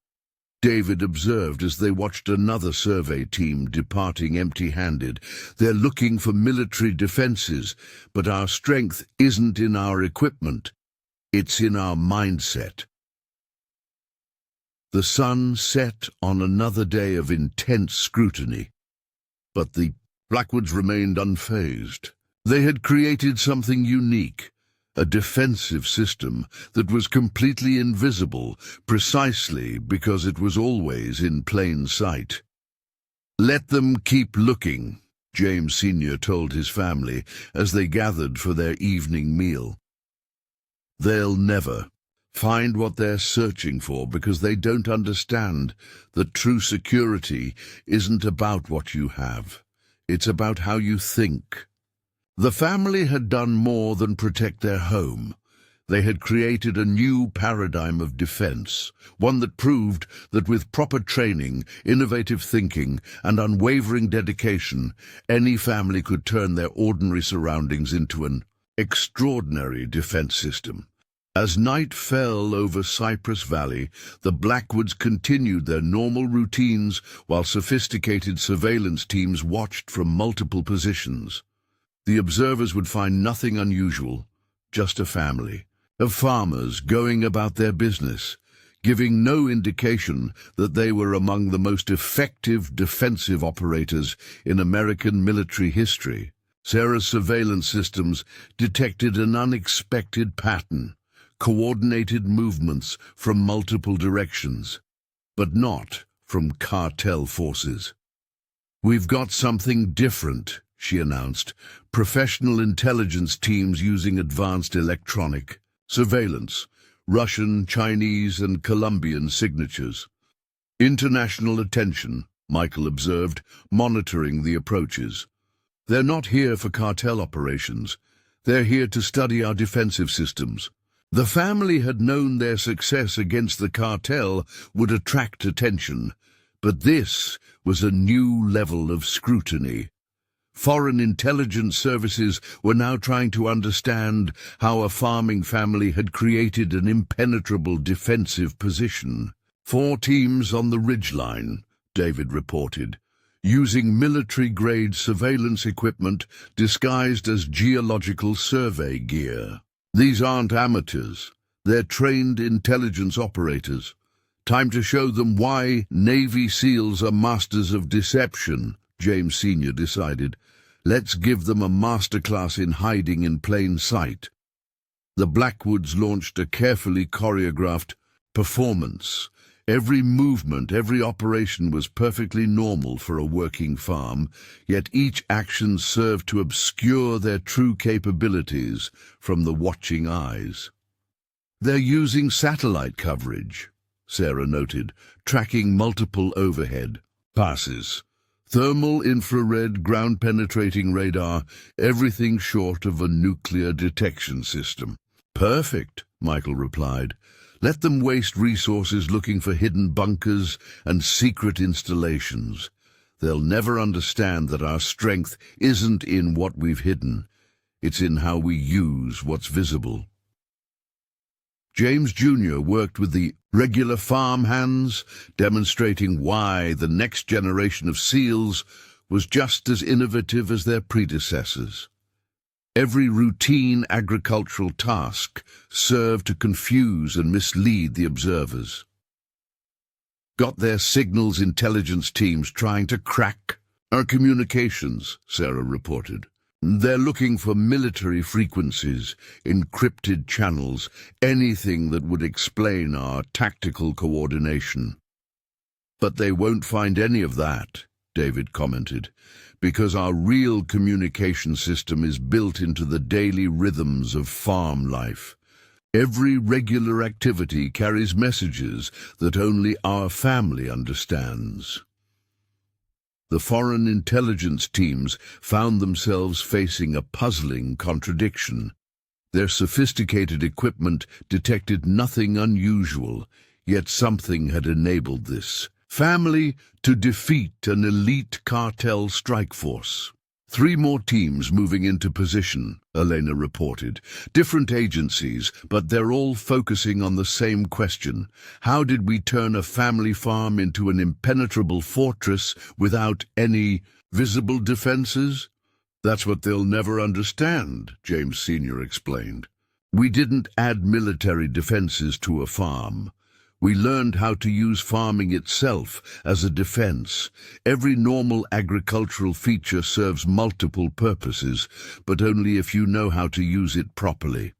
David observed as they watched another survey team departing empty-handed. "They're looking for military defenses, but our strength isn't in our equipment. It's in our mindset." The sun set on another day of intense scrutiny, but the Blackwoods remained unfazed. They had created something unique, a defensive system that was completely invisible, precisely because it was always in plain sight. "Let them keep looking," James Sr. told his family as they gathered for their evening meal. "They'll never find what they're searching for because they don't understand that true security isn't about what you have. It's about how you think." The family had done more than protect their home. They had created a new paradigm of defense, one that proved that with proper training, innovative thinking, and unwavering dedication, any family could turn their ordinary surroundings into an extraordinary defense system. As night fell over Cypress Valley, the Blackwoods continued their normal routines while sophisticated surveillance teams watched from multiple positions. The observers would find nothing unusual, just a family of farmers going about their business, giving no indication that they were among the most effective defensive operators in American military history. Sarah's surveillance systems detected an unexpected pattern, coordinated movements from multiple directions, but not from cartel forces. "We've got something different," she announced. "Professional intelligence teams using advanced electronic surveillance, Russian, Chinese, and Colombian signatures." "International attention," Michael observed, monitoring the approaches. "They're not here for cartel operations. They're here to study our defensive systems." The family had known their success against the cartel would attract attention, but this was a new level of scrutiny. Foreign intelligence services were now trying to understand how a farming family had created an impenetrable defensive position. 4 teams on the ridgeline, David reported, using military-grade surveillance equipment disguised as geological survey gear. "These aren't amateurs. They're trained intelligence operators. Time to show them why Navy SEALs are masters of deception," James Sr. decided. "Let's give them a masterclass in hiding in plain sight." The Blackwoods launched a carefully choreographed performance. Every movement, every operation was perfectly normal for a working farm, yet each action served to obscure their true capabilities from the watching eyes. "They're using satellite coverage," Sarah noted, tracking multiple overhead passes. "Thermal, infrared, ground-penetrating radar, everything short of a nuclear detection system." "Perfect," Michael replied. "Let them waste resources looking for hidden bunkers and secret installations. They'll never understand that our strength isn't in what we've hidden. It's in how we use what's visible." James Jr. worked with the regular farm hands, demonstrating why the next generation of SEALs was just as innovative as their predecessors. Every routine agricultural task served to confuse and mislead the observers. "Got their signals intelligence teams trying to crack our communications," Sarah reported. "They're looking for military frequencies, encrypted channels, anything that would explain our tactical coordination." "But they won't find any of that," David commented, "because our real communication system is built into the daily rhythms of farm life. Every regular activity carries messages that only our family understands." The foreign intelligence teams found themselves facing a puzzling contradiction. Their sophisticated equipment detected nothing unusual, yet something had enabled this family to defeat an elite cartel strike force. 3 more teams moving into position, Elena reported. Different agencies, but they're all focusing on the same question. How did we turn a family farm into an impenetrable fortress without any visible defenses? That's what they'll never understand, James Sr. explained. We didn't add military defenses to a farm. We learned how to use farming itself as a defense. Every normal agricultural feature serves multiple purposes, but only if you know how to use it properly.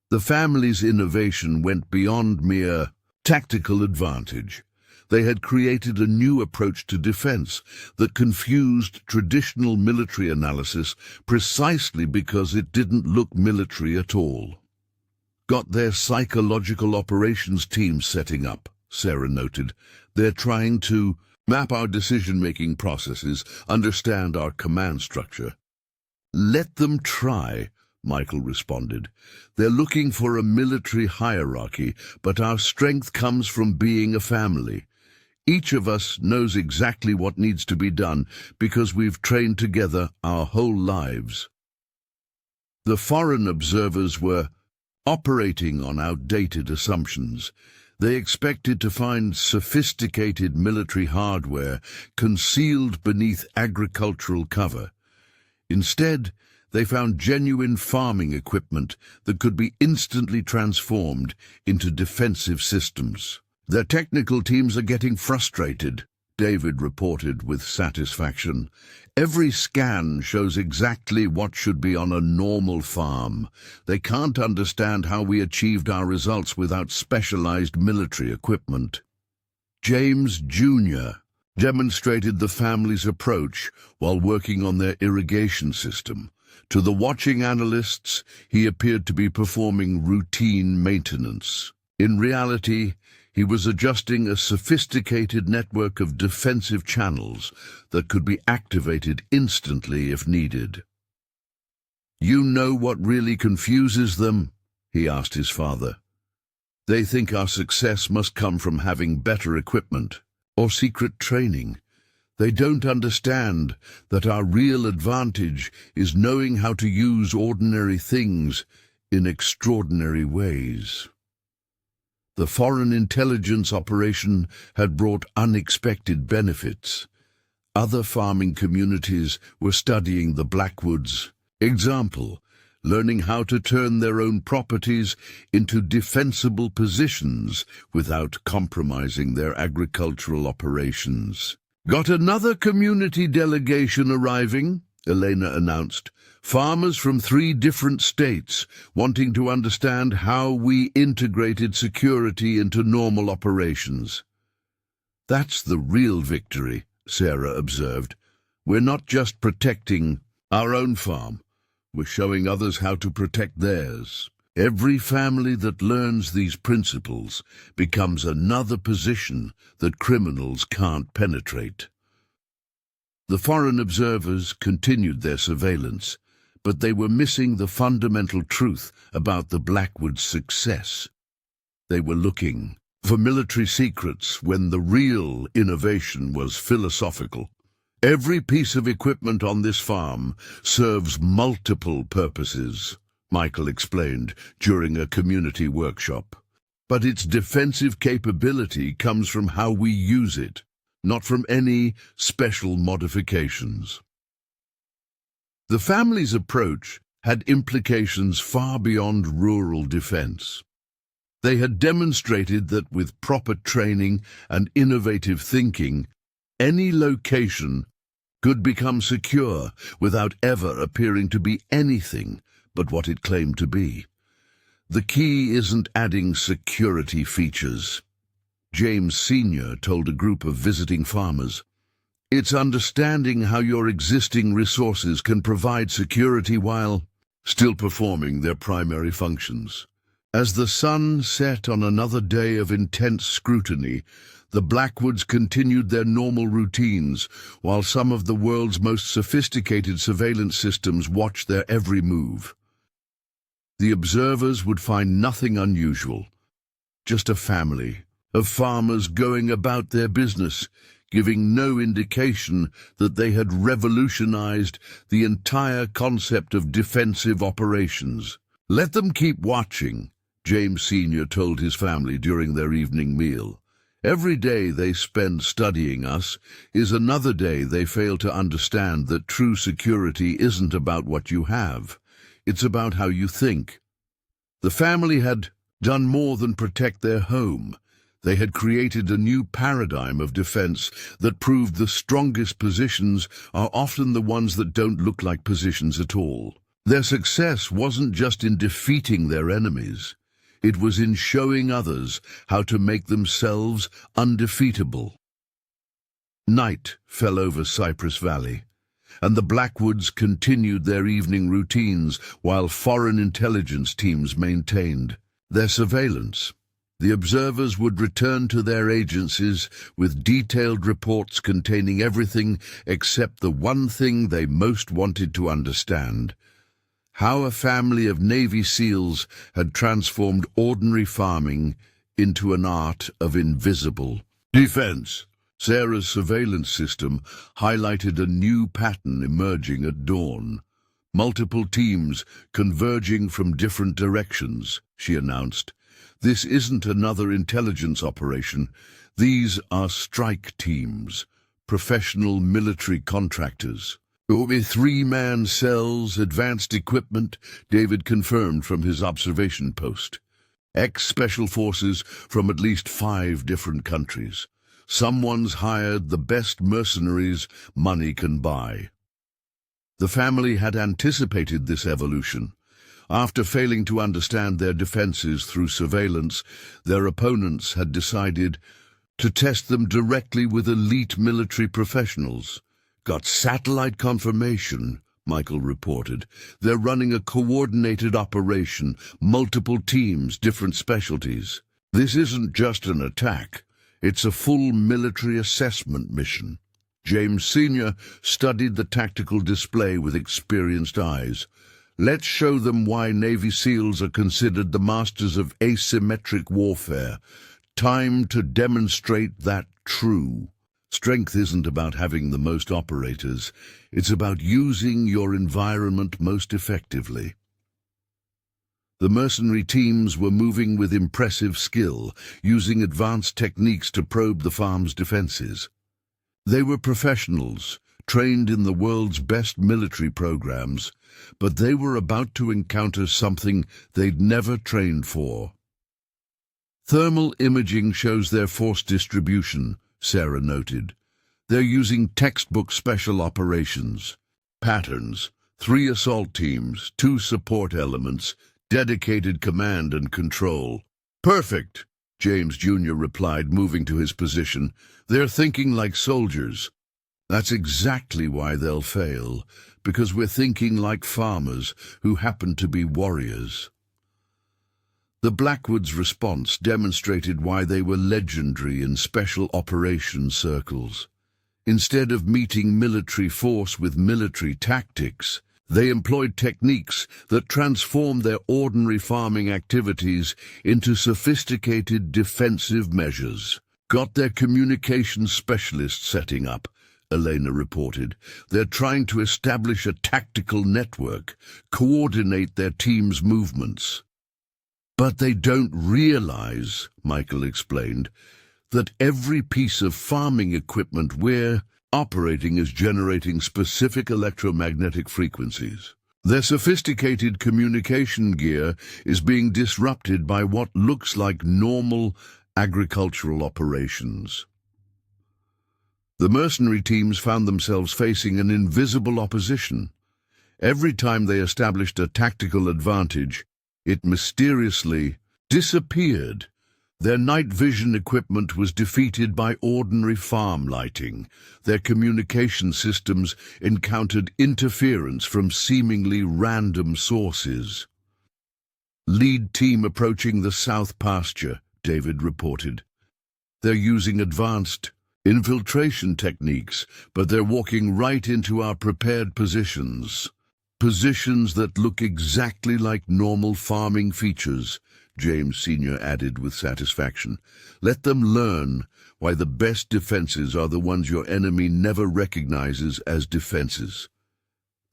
The family's innovation went beyond mere tactical advantage. They had created a new approach to defense that confused traditional military analysis precisely because it didn't look military at all. Got their psychological operations team setting up, Sarah noted. They're trying to map our decision-making processes, understand our command structure. Let them try, Michael responded. They're looking for a military hierarchy, but our strength comes from being a family. Each of us knows exactly what needs to be done because we've trained together our whole lives. The foreign observers were operating on outdated assumptions. They expected to find sophisticated military hardware concealed beneath agricultural cover. Instead, they found genuine farming equipment that could be instantly transformed into defensive systems. Their technical teams are getting frustrated, David reported with satisfaction. Every scan shows exactly what should be on a normal farm. They can't understand how we achieved our results without specialized military equipment. James Jr. demonstrated the family's approach while working on their irrigation system. To the watching analysts, he appeared to be performing routine maintenance. In reality, he was adjusting a sophisticated network of defensive channels that could be activated instantly if needed. "You know what really confuses them?" he asked his father. "They think our success must come from having better equipment or secret training. They don't understand that our real advantage is knowing how to use ordinary things in extraordinary ways." The foreign intelligence operation had brought unexpected benefits. Other farming communities were studying the Blackwoods' example, learning how to turn their own properties into defensible positions without compromising their agricultural operations. "Got another community delegation arriving," Elena announced. "Farmers from 3 different states, wanting to understand how we integrated security into normal operations." "That's the real victory," Sarah observed. "We're not just protecting our own farm, we're showing others how to protect theirs. Every family that learns these principles becomes another position that criminals can't penetrate." The foreign observers continued their surveillance, but they were missing the fundamental truth about the Blackwoods' success. They were looking for military secrets when the real innovation was philosophical. "Every piece of equipment on this farm serves multiple purposes," Michael explained during a community workshop. "But its defensive capability comes from how we use it, not from any special modifications." The family's approach had implications far beyond rural defense. They had demonstrated that with proper training and innovative thinking, any location could become secure without ever appearing to be anything but what it claimed to be. "The key isn't adding security features," James Sr. told a group of visiting farmers. "It's understanding how your existing resources can provide security while still performing their primary functions." As the sun set on another day of intense scrutiny, the Blackwoods continued their normal routines, while some of the world's most sophisticated surveillance systems watched their every move. The observers would find nothing unusual, just a family of farmers going about their business, giving no indication that they had revolutionized the entire concept of defensive operations. "Let them keep watching," James Sr. told his family during their evening meal. "Every day they spend studying us is another day they fail to understand that true security isn't about what you have. It's about how you think." The family had done more than protect their home. They had created a new paradigm of defense that proved the strongest positions are often the ones that don't look like positions at all. Their success wasn't just in defeating their enemies. It was in showing others how to make themselves undefeatable. Night fell over Cypress Valley, and the Blackwoods continued their evening routines while foreign intelligence teams maintained their surveillance. The observers would return to their agencies with detailed reports containing everything except the one thing they most wanted to understand: how a family of Navy SEALs had transformed ordinary farming into an art of invisible defense. Sarah's surveillance system highlighted a new pattern emerging at dawn. "Multiple teams converging from different directions," she announced. "This isn't another intelligence operation. These are strike teams, professional military contractors." "With three-man cells, advanced equipment," David confirmed from his observation post. "Ex-special forces from at least 5 different countries. Someone's hired the best mercenaries money can buy." The family had anticipated this evolution. After failing to understand their defenses through surveillance, their opponents had decided to test them directly with elite military professionals. "Got satellite confirmation," Michael reported. "They're running a coordinated operation, multiple teams, different specialties. This isn't just an attack. It's a full military assessment mission." James Sr. studied the tactical display with experienced eyes. "Let's show them why Navy SEALs are considered the masters of asymmetric warfare. Time to demonstrate that true strength isn't about having the most operators. It's about using your environment most effectively." The mercenary teams were moving with impressive skill, using advanced techniques to probe the farm's defenses. They were professionals, trained in the world's best military programs, but they were about to encounter something they'd never trained for. "Thermal imaging shows their force distribution," Sarah noted. "They're using textbook special operations patterns, 3 assault teams, 2 support elements, dedicated command and control." "Perfect," James Jr. replied, moving to his position. "They're thinking like soldiers." "That's exactly why they'll fail, because we're thinking like farmers who happen to be warriors." The Blackwoods' response demonstrated why they were legendary in special operations circles. Instead of meeting military force with military tactics, they employed techniques that transformed their ordinary farming activities into sophisticated defensive measures. "Got their communications specialists setting up," Elena reported. "They're trying to establish a tactical network, coordinate their team's movements." "But they don't realize," Michael explained, "that every piece of farming equipment we're operating is generating specific electromagnetic frequencies. Their sophisticated communication gear is being disrupted by what looks like normal agricultural operations." The mercenary teams found themselves facing an invisible opposition. Every time they established a tactical advantage, it mysteriously disappeared. Their night vision equipment was defeated by ordinary farm lighting. Their communication systems encountered interference from seemingly random sources. "Lead team approaching the south pasture," David reported. "They're using advanced infiltration techniques, but they're walking right into our prepared positions. Positions that look exactly like normal farming features, James Sr. added with satisfaction. Let them learn why the best defenses are the ones your enemy never recognizes as defenses.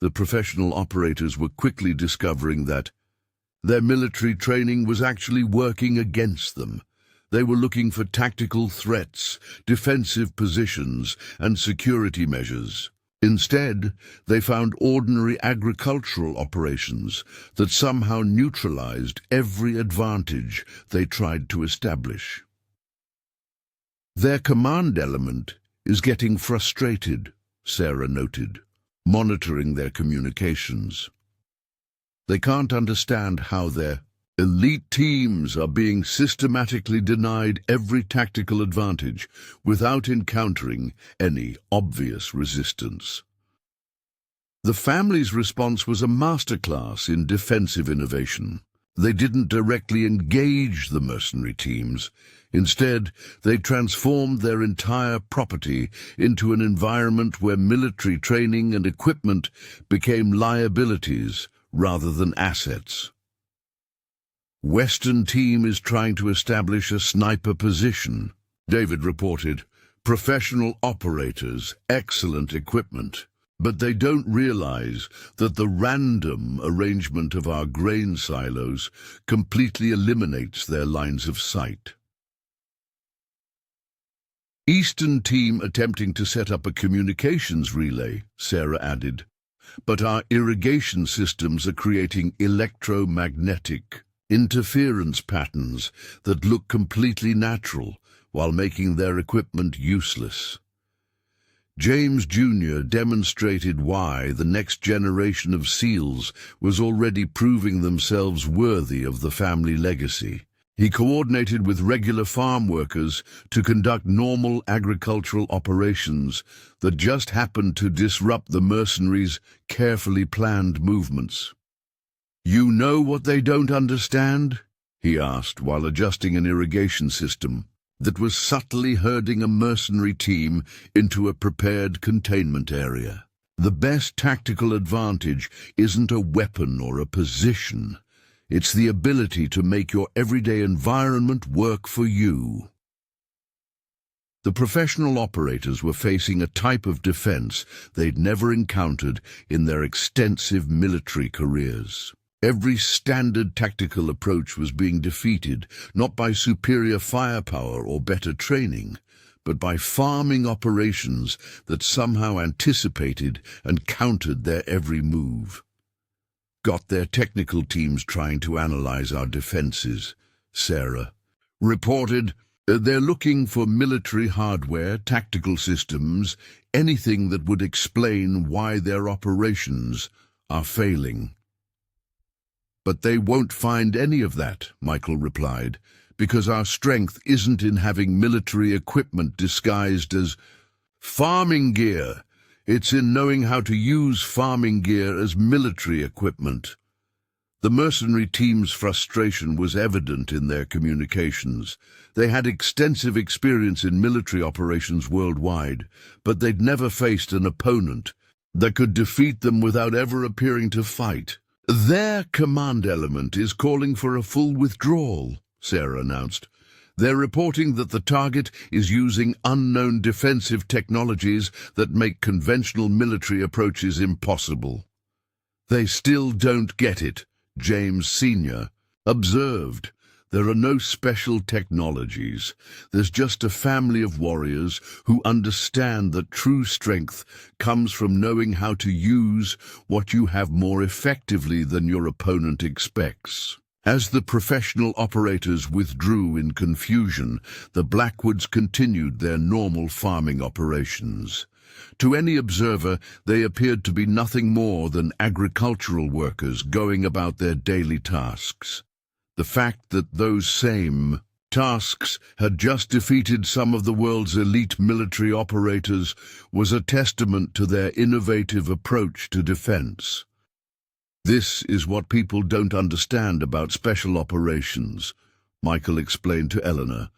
The professional operators were quickly discovering that their military training was actually working against them. They were looking for tactical threats, defensive positions, and security measures. Instead, they found ordinary agricultural operations that somehow neutralized every advantage they tried to establish. Their command element is getting frustrated, Sarah noted, monitoring their communications. They can't understand how their elite teams are being systematically denied every tactical advantage without encountering any obvious resistance. The family's response was a masterclass in defensive innovation. They didn't directly engage the mercenary teams. Instead, they transformed their entire property into an environment where military training and equipment became liabilities rather than assets. Western team is trying to establish a sniper position, David reported. Professional operators, excellent equipment. But they don't realize that the random arrangement of our grain silos completely eliminates their lines of sight. Eastern team attempting to set up a communications relay, Sarah added. But our irrigation systems are creating electromagnetic interference patterns that look completely natural while making their equipment useless. James Jr. demonstrated why the next generation of SEALs was already proving themselves worthy of the family legacy. He coordinated with regular farm workers to conduct normal agricultural operations that just happened to disrupt the mercenaries' carefully planned movements. "You know what they don't understand?" he asked while adjusting an irrigation system that was subtly herding a mercenary team into a prepared containment area. The best tactical advantage isn't a weapon or a position. It's the ability to make your everyday environment work for you. The professional operators were facing a type of defense they'd never encountered in their extensive military careers. Every standard tactical approach was being defeated, not by superior firepower or better training, but by farming operations that somehow anticipated and countered their every move. "Got their technical teams trying to analyze our defenses," Sarah reported. "They're looking for military hardware, tactical systems, anything that would explain why their operations are failing." "But they won't find any of that," Michael replied, "because our strength isn't in having military equipment disguised as farming gear. It's in knowing how to use farming gear as military equipment." The mercenary team's frustration was evident in their communications. They had extensive experience in military operations worldwide, but they'd never faced an opponent that could defeat them without ever appearing to fight. "Their command element is calling for a full withdrawal," Sarah announced. "They're reporting that the target is using unknown defensive technologies that make conventional military approaches impossible." "They still don't get it," James Sr. observed. "There are no special technologies. There's just a family of warriors who understand that true strength comes from knowing how to use what you have more effectively than your opponent expects." As the professional operators withdrew in confusion, the Blackwoods continued their normal farming operations. To any observer, they appeared to be nothing more than agricultural workers going about their daily tasks. The fact that those same tasks had just defeated some of the world's elite military operators was a testament to their innovative approach to defense. "This is what people don't understand about special operations," Michael explained to Eleanor.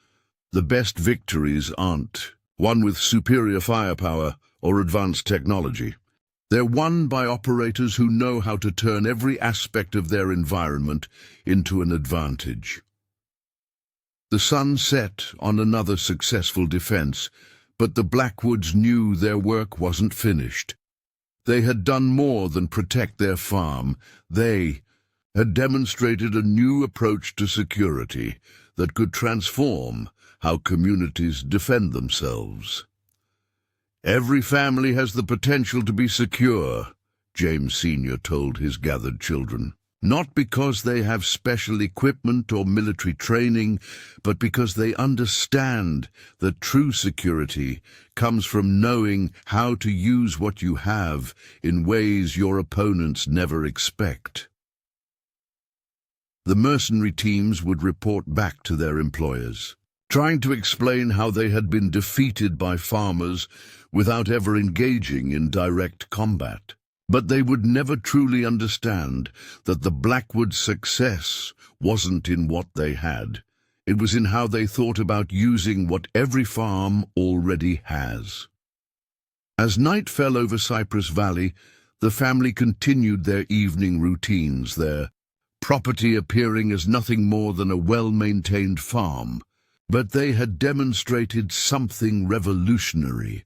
"The best victories aren't won with superior firepower or advanced technology. They're won by operators who know how to turn every aspect of their environment into an advantage." The sun set on another successful defense, but the Blackwoods knew their work wasn't finished. They had done more than protect their farm. They had demonstrated a new approach to security that could transform how communities defend themselves. "Every family has the potential to be secure," James Sr. told his gathered children. "Not because they have special equipment or military training, but because they understand that true security comes from knowing how to use what you have in ways your opponents never expect." The mercenary teams would report back to their employers, trying to explain how they had been defeated by farmers without ever engaging in direct combat. But they would never truly understand that the Blackwoods' success wasn't in what they had. It was in how they thought about using what every farm already has. As night fell over Cypress Valley, the family continued their evening routines, their property appearing as nothing more than a well-maintained farm. But they had demonstrated something revolutionary,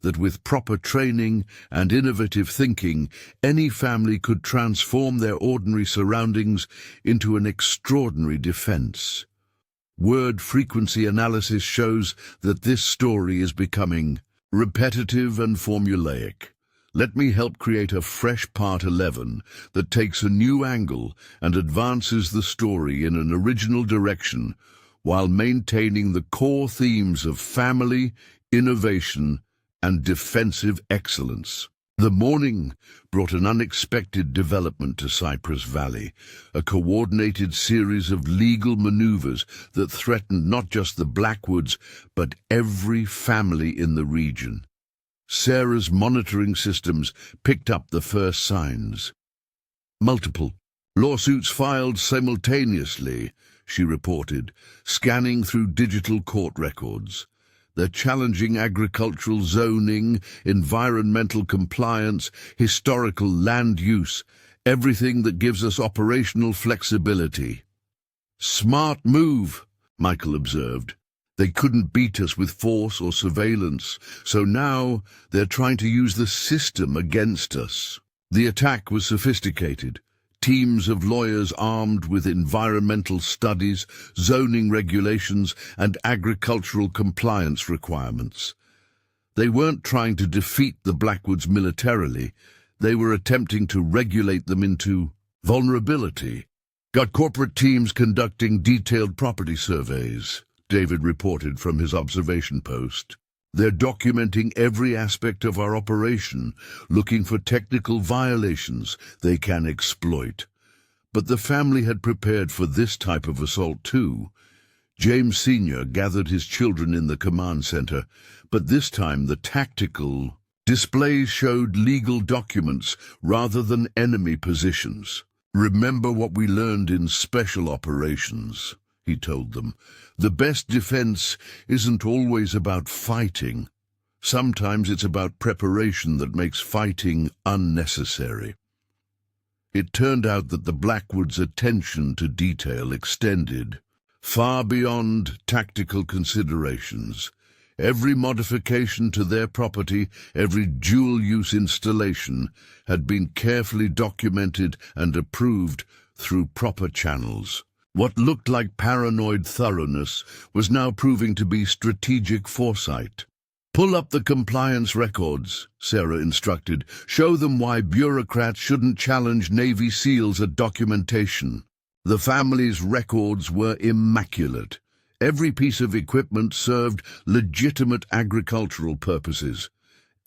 that with proper training and innovative thinking, any family could transform their ordinary surroundings into an extraordinary defense. Word frequency analysis shows that this story is becoming repetitive and formulaic. Let me help create a fresh Part 11 that takes a new angle and advances the story in an original direction while maintaining the core themes of family, innovation, and defensive excellence. The morning brought an unexpected development to Cypress Valley, a coordinated series of legal maneuvers that threatened not just the Blackwoods, but every family in the region. Sarah's monitoring systems picked up the first signs. "Multiple lawsuits filed simultaneously," she reported, scanning through digital court records. They're challenging agricultural zoning, environmental compliance, historical land use, everything that gives us operational flexibility. "Smart move," Michael observed. "They couldn't beat us with force or surveillance, so now they're trying to use the system against us." The attack was sophisticated. Teams of lawyers armed with environmental studies, zoning regulations, and agricultural compliance requirements. They weren't trying to defeat the Blackwoods militarily. They were attempting to regulate them into vulnerability. "Got corporate teams conducting detailed property surveys," David reported from his observation post. "They're documenting every aspect of our operation, looking for technical violations they can exploit." But the family had prepared for this type of assault too. James Sr. gathered his children in the command center, but this time the tactical displays showed legal documents rather than enemy positions. "Remember what we learned in special operations," he told them. "The best defense isn't always about fighting. Sometimes it's about preparation that makes fighting unnecessary." It turned out that the Blackwoods' attention to detail extended far beyond tactical considerations. Every modification to their property, every dual-use installation, had been carefully documented and approved through proper channels. What looked like paranoid thoroughness was now proving to be strategic foresight. "Pull up the compliance records," Sarah instructed. "Show them why bureaucrats shouldn't challenge Navy SEALs at documentation." The family's records were immaculate. Every piece of equipment served legitimate agricultural purposes.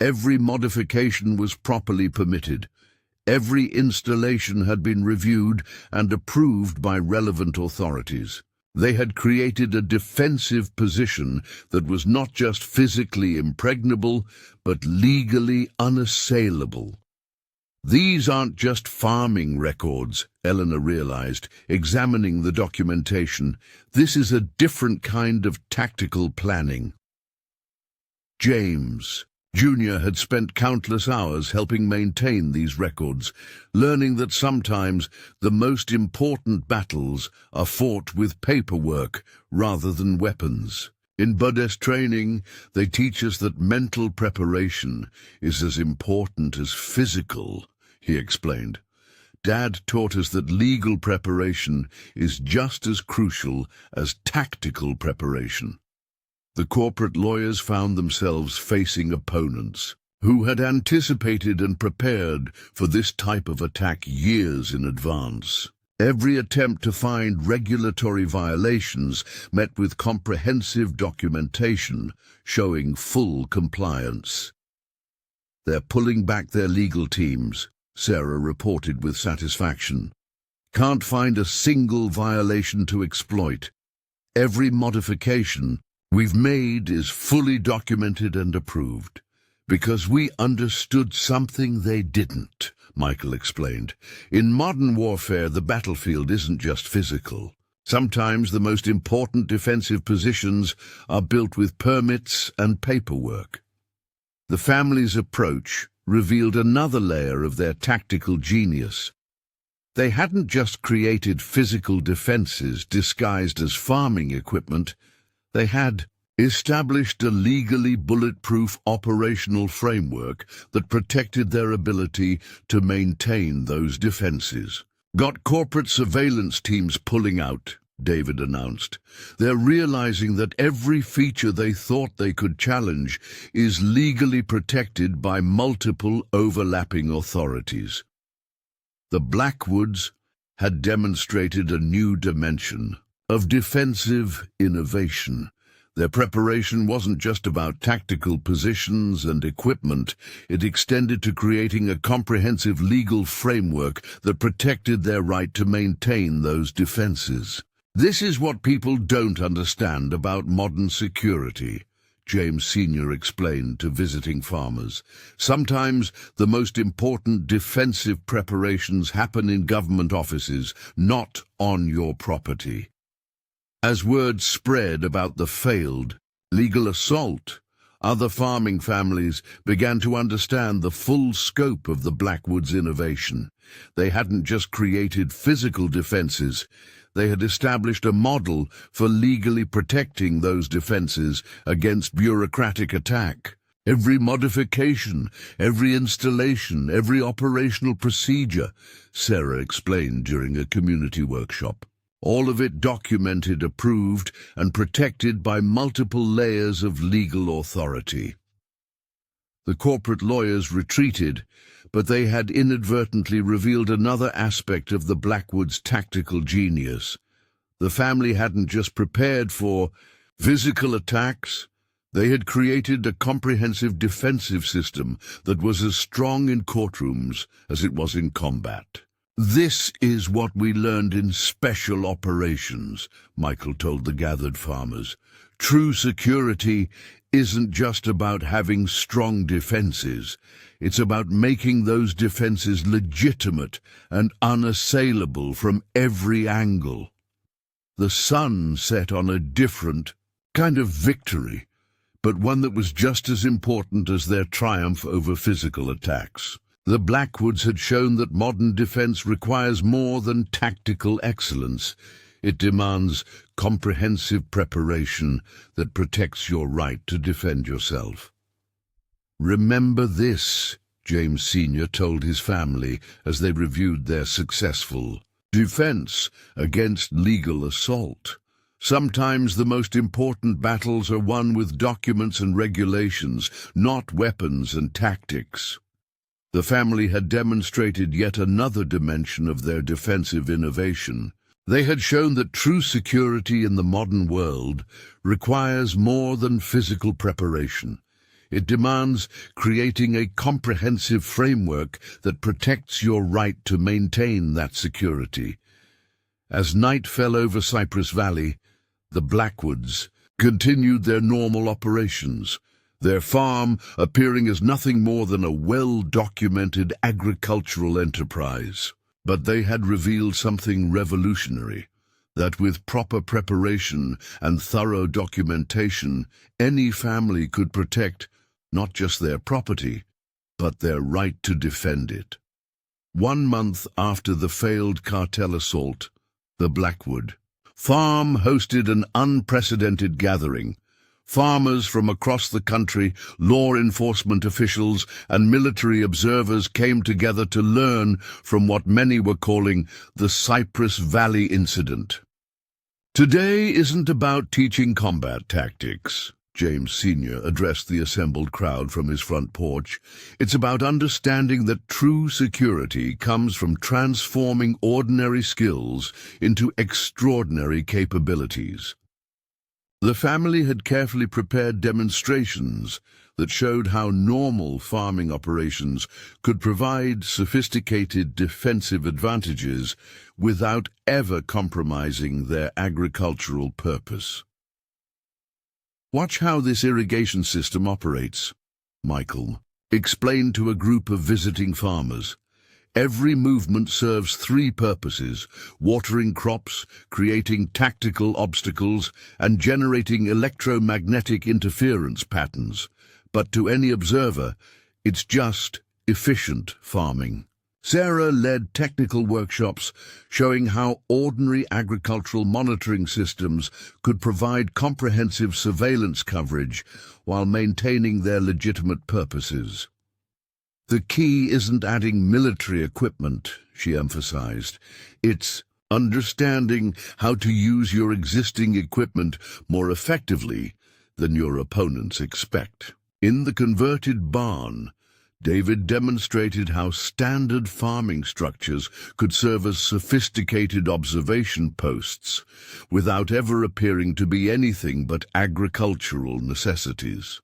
Every modification was properly permitted. Every installation had been reviewed and approved by relevant authorities. They had created a defensive position that was not just physically impregnable, but legally unassailable. "These aren't just farming records," Eleanor realized, examining the documentation. "This is a different kind of tactical planning." James, Junior had spent countless hours helping maintain these records, learning that sometimes the most important battles are fought with paperwork rather than weapons. In Buddhist training, they teach us that mental preparation is as important as physical, he explained. Dad taught us that legal preparation is just as crucial as tactical preparation. The corporate lawyers found themselves facing opponents who had anticipated and prepared for this type of attack years in advance. Every attempt to find regulatory violations met with comprehensive documentation showing full compliance. "They're pulling back their legal teams," Sarah reported with satisfaction. "Can't find a single violation to exploit. Every modification we've made is fully documented and approved. Because we understood something they didn't," Michael explained. "In modern warfare, the battlefield isn't just physical. Sometimes the most important defensive positions are built with permits and paperwork." The family's approach revealed another layer of their tactical genius. They hadn't just created physical defenses disguised as farming equipment. They had established a legally bulletproof operational framework that protected their ability to maintain those defenses. "Got corporate surveillance teams pulling out," David announced. "They're realizing that every feature they thought they could challenge is legally protected by multiple overlapping authorities." The Blackwoods had demonstrated a new dimension of defensive innovation. Their preparation wasn't just about tactical positions and equipment. It extended to creating a comprehensive legal framework that protected their right to maintain those defenses. "This is what people don't understand about modern security," James Sr. explained to visiting farmers. "Sometimes the most important defensive preparations happen in government offices, not on your property." As word spread about the failed legal assault, other farming families began to understand the full scope of the Blackwoods' innovation. They hadn't just created physical defenses, they had established a model for legally protecting those defenses against bureaucratic attack. Every modification, every installation, every operational procedure, Sarah explained during a community workshop. All of it documented, approved, and protected by multiple layers of legal authority. The corporate lawyers retreated, but they had inadvertently revealed another aspect of the Blackwoods' tactical genius. The family hadn't just prepared for physical attacks, they had created a comprehensive defensive system that was as strong in courtrooms as it was in combat. "This is what we learned in special operations," Michael told the gathered farmers. "True security isn't just about having strong defenses. It's about making those defenses legitimate and unassailable from every angle." The sun set on a different kind of victory, but one that was just as important as their triumph over physical attacks. The Blackwoods had shown that modern defense requires more than tactical excellence. It demands comprehensive preparation that protects your right to defend yourself. "Remember this," James Sr. told his family as they reviewed their successful defense against legal assault. "Sometimes the most important battles are won with documents and regulations, not weapons and tactics." The family had demonstrated yet another dimension of their defensive innovation. They had shown that true security in the modern world requires more than physical preparation. It demands creating a comprehensive framework that protects your right to maintain that security. As night fell over Cypress Valley, the Blackwoods continued their normal operations, their farm appearing as nothing more than a well-documented agricultural enterprise. But they had revealed something revolutionary, that with proper preparation and thorough documentation, any family could protect not just their property, but their right to defend it. 1 month after the failed cartel assault, the Blackwood farm hosted an unprecedented gathering. Farmers from across the country, law enforcement officials, and military observers came together to learn from what many were calling the Cypress Valley incident. "Today isn't about teaching combat tactics," James Sr. addressed the assembled crowd from his front porch. "It's about understanding that true security comes from transforming ordinary skills into extraordinary capabilities." The family had carefully prepared demonstrations that showed how normal farming operations could provide sophisticated defensive advantages without ever compromising their agricultural purpose. "Watch how this irrigation system operates," Michael explained to a group of visiting farmers. "Every movement serves 3 purposes: watering crops, creating tactical obstacles, and generating electromagnetic interference patterns. But to any observer, it's just efficient farming." Sarah led technical workshops showing how ordinary agricultural monitoring systems could provide comprehensive surveillance coverage while maintaining their legitimate purposes. "The key isn't adding military equipment," she emphasized. "It's understanding how to use your existing equipment more effectively than your opponents expect." In the converted barn, David demonstrated how standard farming structures could serve as sophisticated observation posts without ever appearing to be anything but agricultural necessities.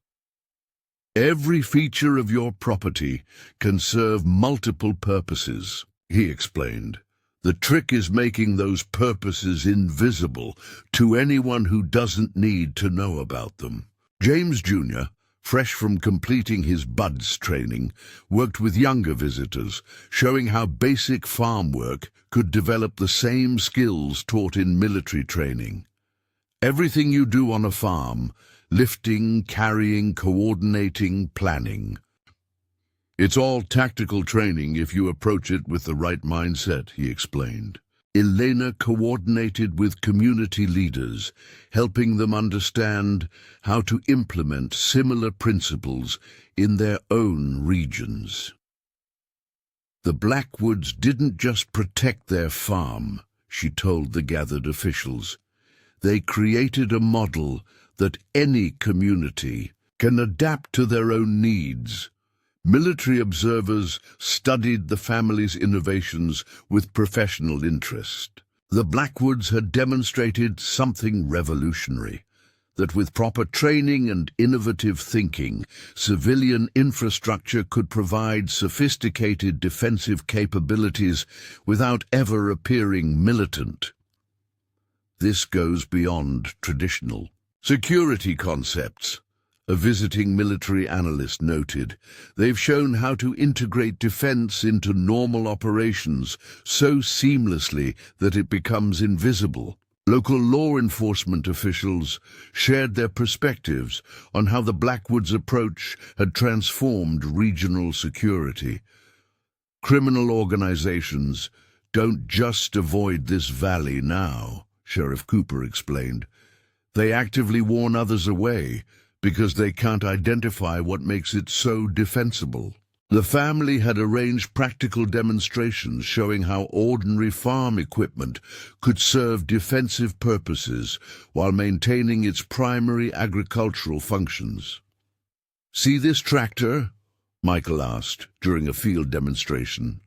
"Every feature of your property can serve multiple purposes," he explained. "The trick is making those purposes invisible to anyone who doesn't need to know about them." James Jr., fresh from completing his BUDS training, worked with younger visitors, showing how basic farm work could develop the same skills taught in military training. "Everything you do on a farm, lifting, carrying, coordinating, planning. It's all tactical training if you approach it with the right mindset," he explained. Elena coordinated with community leaders, helping them understand how to implement similar principles in their own regions. "The Blackwoods didn't just protect their farm," she told the gathered officials. "They created a model that any community can adapt to their own needs." Military observers studied the family's innovations with professional interest. The Blackwoods had demonstrated something revolutionary, that with proper training and innovative thinking, civilian infrastructure could provide sophisticated defensive capabilities without ever appearing militant. This goes beyond traditional security concepts. A visiting military analyst noted, "They've shown how to integrate defense into normal operations so seamlessly that it becomes invisible." Local law enforcement officials shared their perspectives on how the Blackwoods' approach had transformed regional security. "Criminal organizations don't just avoid this valley now," Sheriff Cooper explained. "They actively warn others away, because they can't identify what makes it so defensible." The family had arranged practical demonstrations showing how ordinary farm equipment could serve defensive purposes while maintaining its primary agricultural functions. "See this tractor?" Michael asked during a field demonstration.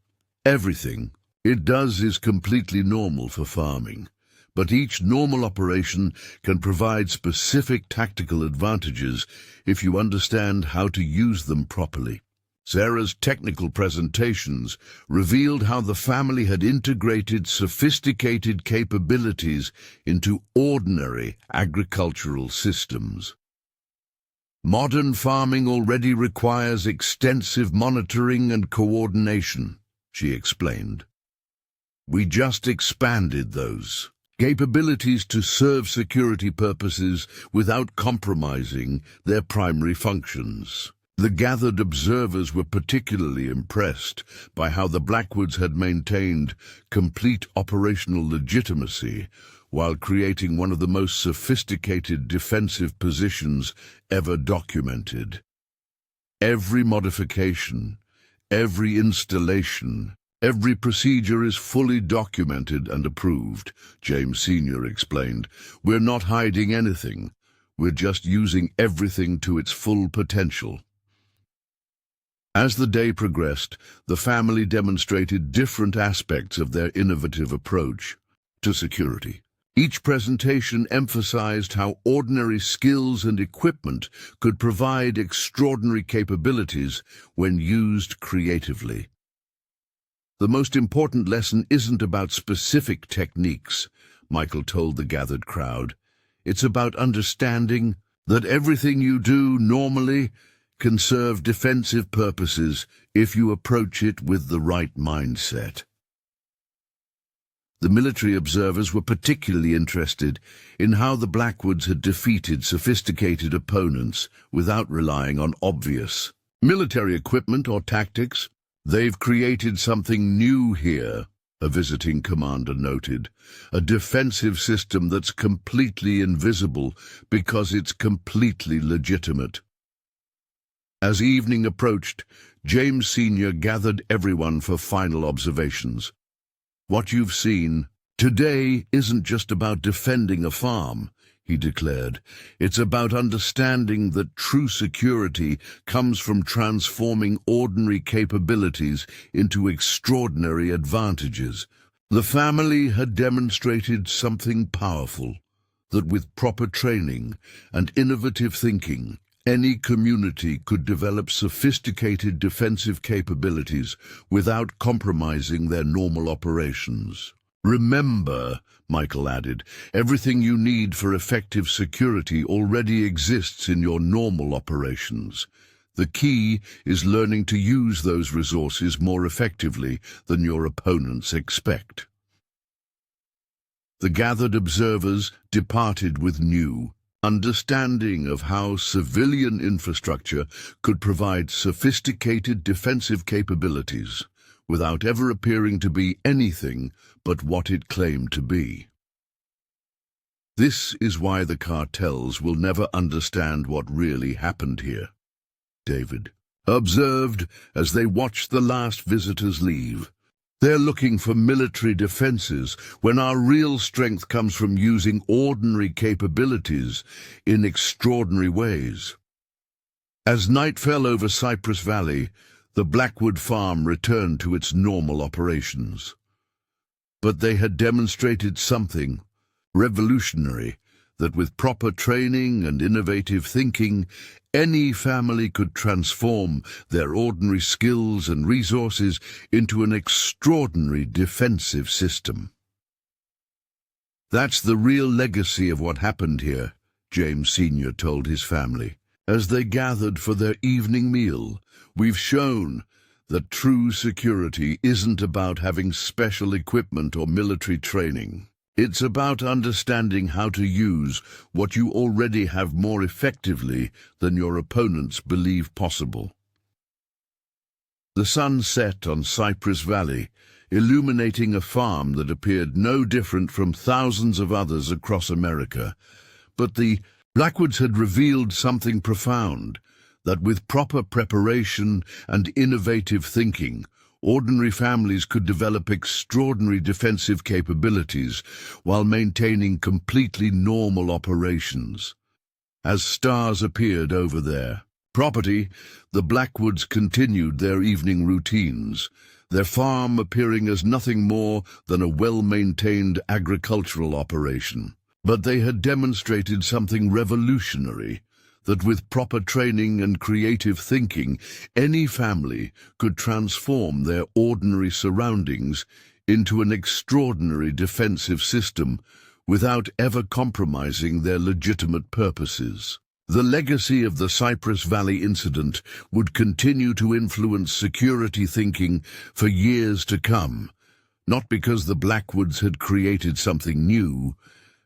"Everything it does is completely normal for farming. But each normal operation can provide specific tactical advantages if you understand how to use them properly." Sarah's technical presentations revealed how the family had integrated sophisticated capabilities into ordinary agricultural systems. "Modern farming already requires extensive monitoring and coordination," she explained. "We just expanded those capabilities to serve security purposes without compromising their primary functions." The gathered observers were particularly impressed by how the Blackwoods had maintained complete operational legitimacy while creating one of the most sophisticated defensive positions ever documented. Every modification, every installation, every procedure is fully documented and approved, James Sr. explained. We're not hiding anything. We're just using everything to its full potential. As the day progressed, the family demonstrated different aspects of their innovative approach to security. Each presentation emphasized how ordinary skills and equipment could provide extraordinary capabilities when used creatively. The most important lesson isn't about specific techniques, Michael told the gathered crowd. It's about understanding that everything you do normally can serve defensive purposes if you approach it with the right mindset. The military observers were particularly interested in how the Blackwoods had defeated sophisticated opponents without relying on obvious military equipment or tactics. They've created something new here, a visiting commander noted, a defensive system that's completely invisible because it's completely legitimate. As evening approached, James Sr. gathered everyone for final observations. What you've seen today isn't just about defending a farm, he declared. It's about understanding that true security comes from transforming ordinary capabilities into extraordinary advantages. The family had demonstrated something powerful, that with proper training and innovative thinking, any community could develop sophisticated defensive capabilities without compromising their normal operations. Remember, Michael added, everything you need for effective security already exists in your normal operations. The key is learning to use those resources more effectively than your opponents expect. The gathered observers departed with new understanding of how civilian infrastructure could provide sophisticated defensive capabilities without ever appearing to be anything but what it claimed to be. This is why the cartels will never understand what really happened here, David observed as they watched the last visitors leave. They're looking for military defenses when our real strength comes from using ordinary capabilities in extraordinary ways. As night fell over Cypress Valley, the Blackwood farm returned to its normal operations. But they had demonstrated something revolutionary, that with proper training and innovative thinking, any family could transform their ordinary skills and resources into an extraordinary defensive system. That's the real legacy of what happened here, James Sr. told his family. As they gathered for their evening meal, we've shown that true security isn't about having special equipment or military training. It's about understanding how to use what you already have more effectively than your opponents believe possible. The sun set on Cypress Valley, illuminating a farm that appeared no different from thousands of others across America. But the Blackwoods had revealed something profound, that with proper preparation and innovative thinking, ordinary families could develop extraordinary defensive capabilities while maintaining completely normal operations. As stars appeared over their property, the Blackwoods continued their evening routines, their farm appearing as nothing more than a well-maintained agricultural operation. But they had demonstrated something revolutionary, that with proper training and creative thinking, any family could transform their ordinary surroundings into an extraordinary defensive system without ever compromising their legitimate purposes. The legacy of the Cypress Valley incident would continue to influence security thinking for years to come, not because the Blackwoods had created something new,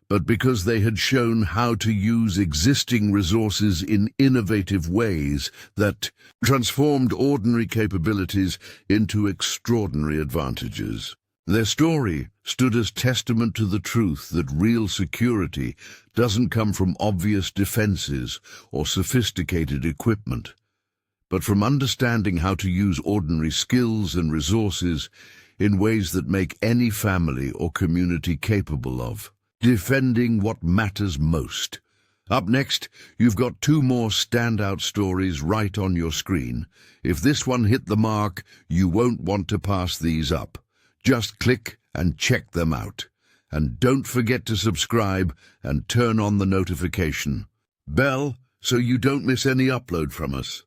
but because they had shown how to use existing resources in innovative ways that transformed ordinary capabilities into extraordinary advantages. Their story stood as testament to the truth that real security doesn't come from obvious defenses or sophisticated equipment, but from understanding how to use ordinary skills and resources in ways that make any family or community capable of defending what matters most. Up next, you've got two more standout stories right on your screen. If this one hit the mark, you won't want to pass these up. Just click and check them out. And don't forget to subscribe and turn on the notification bell so you don't miss any upload from us.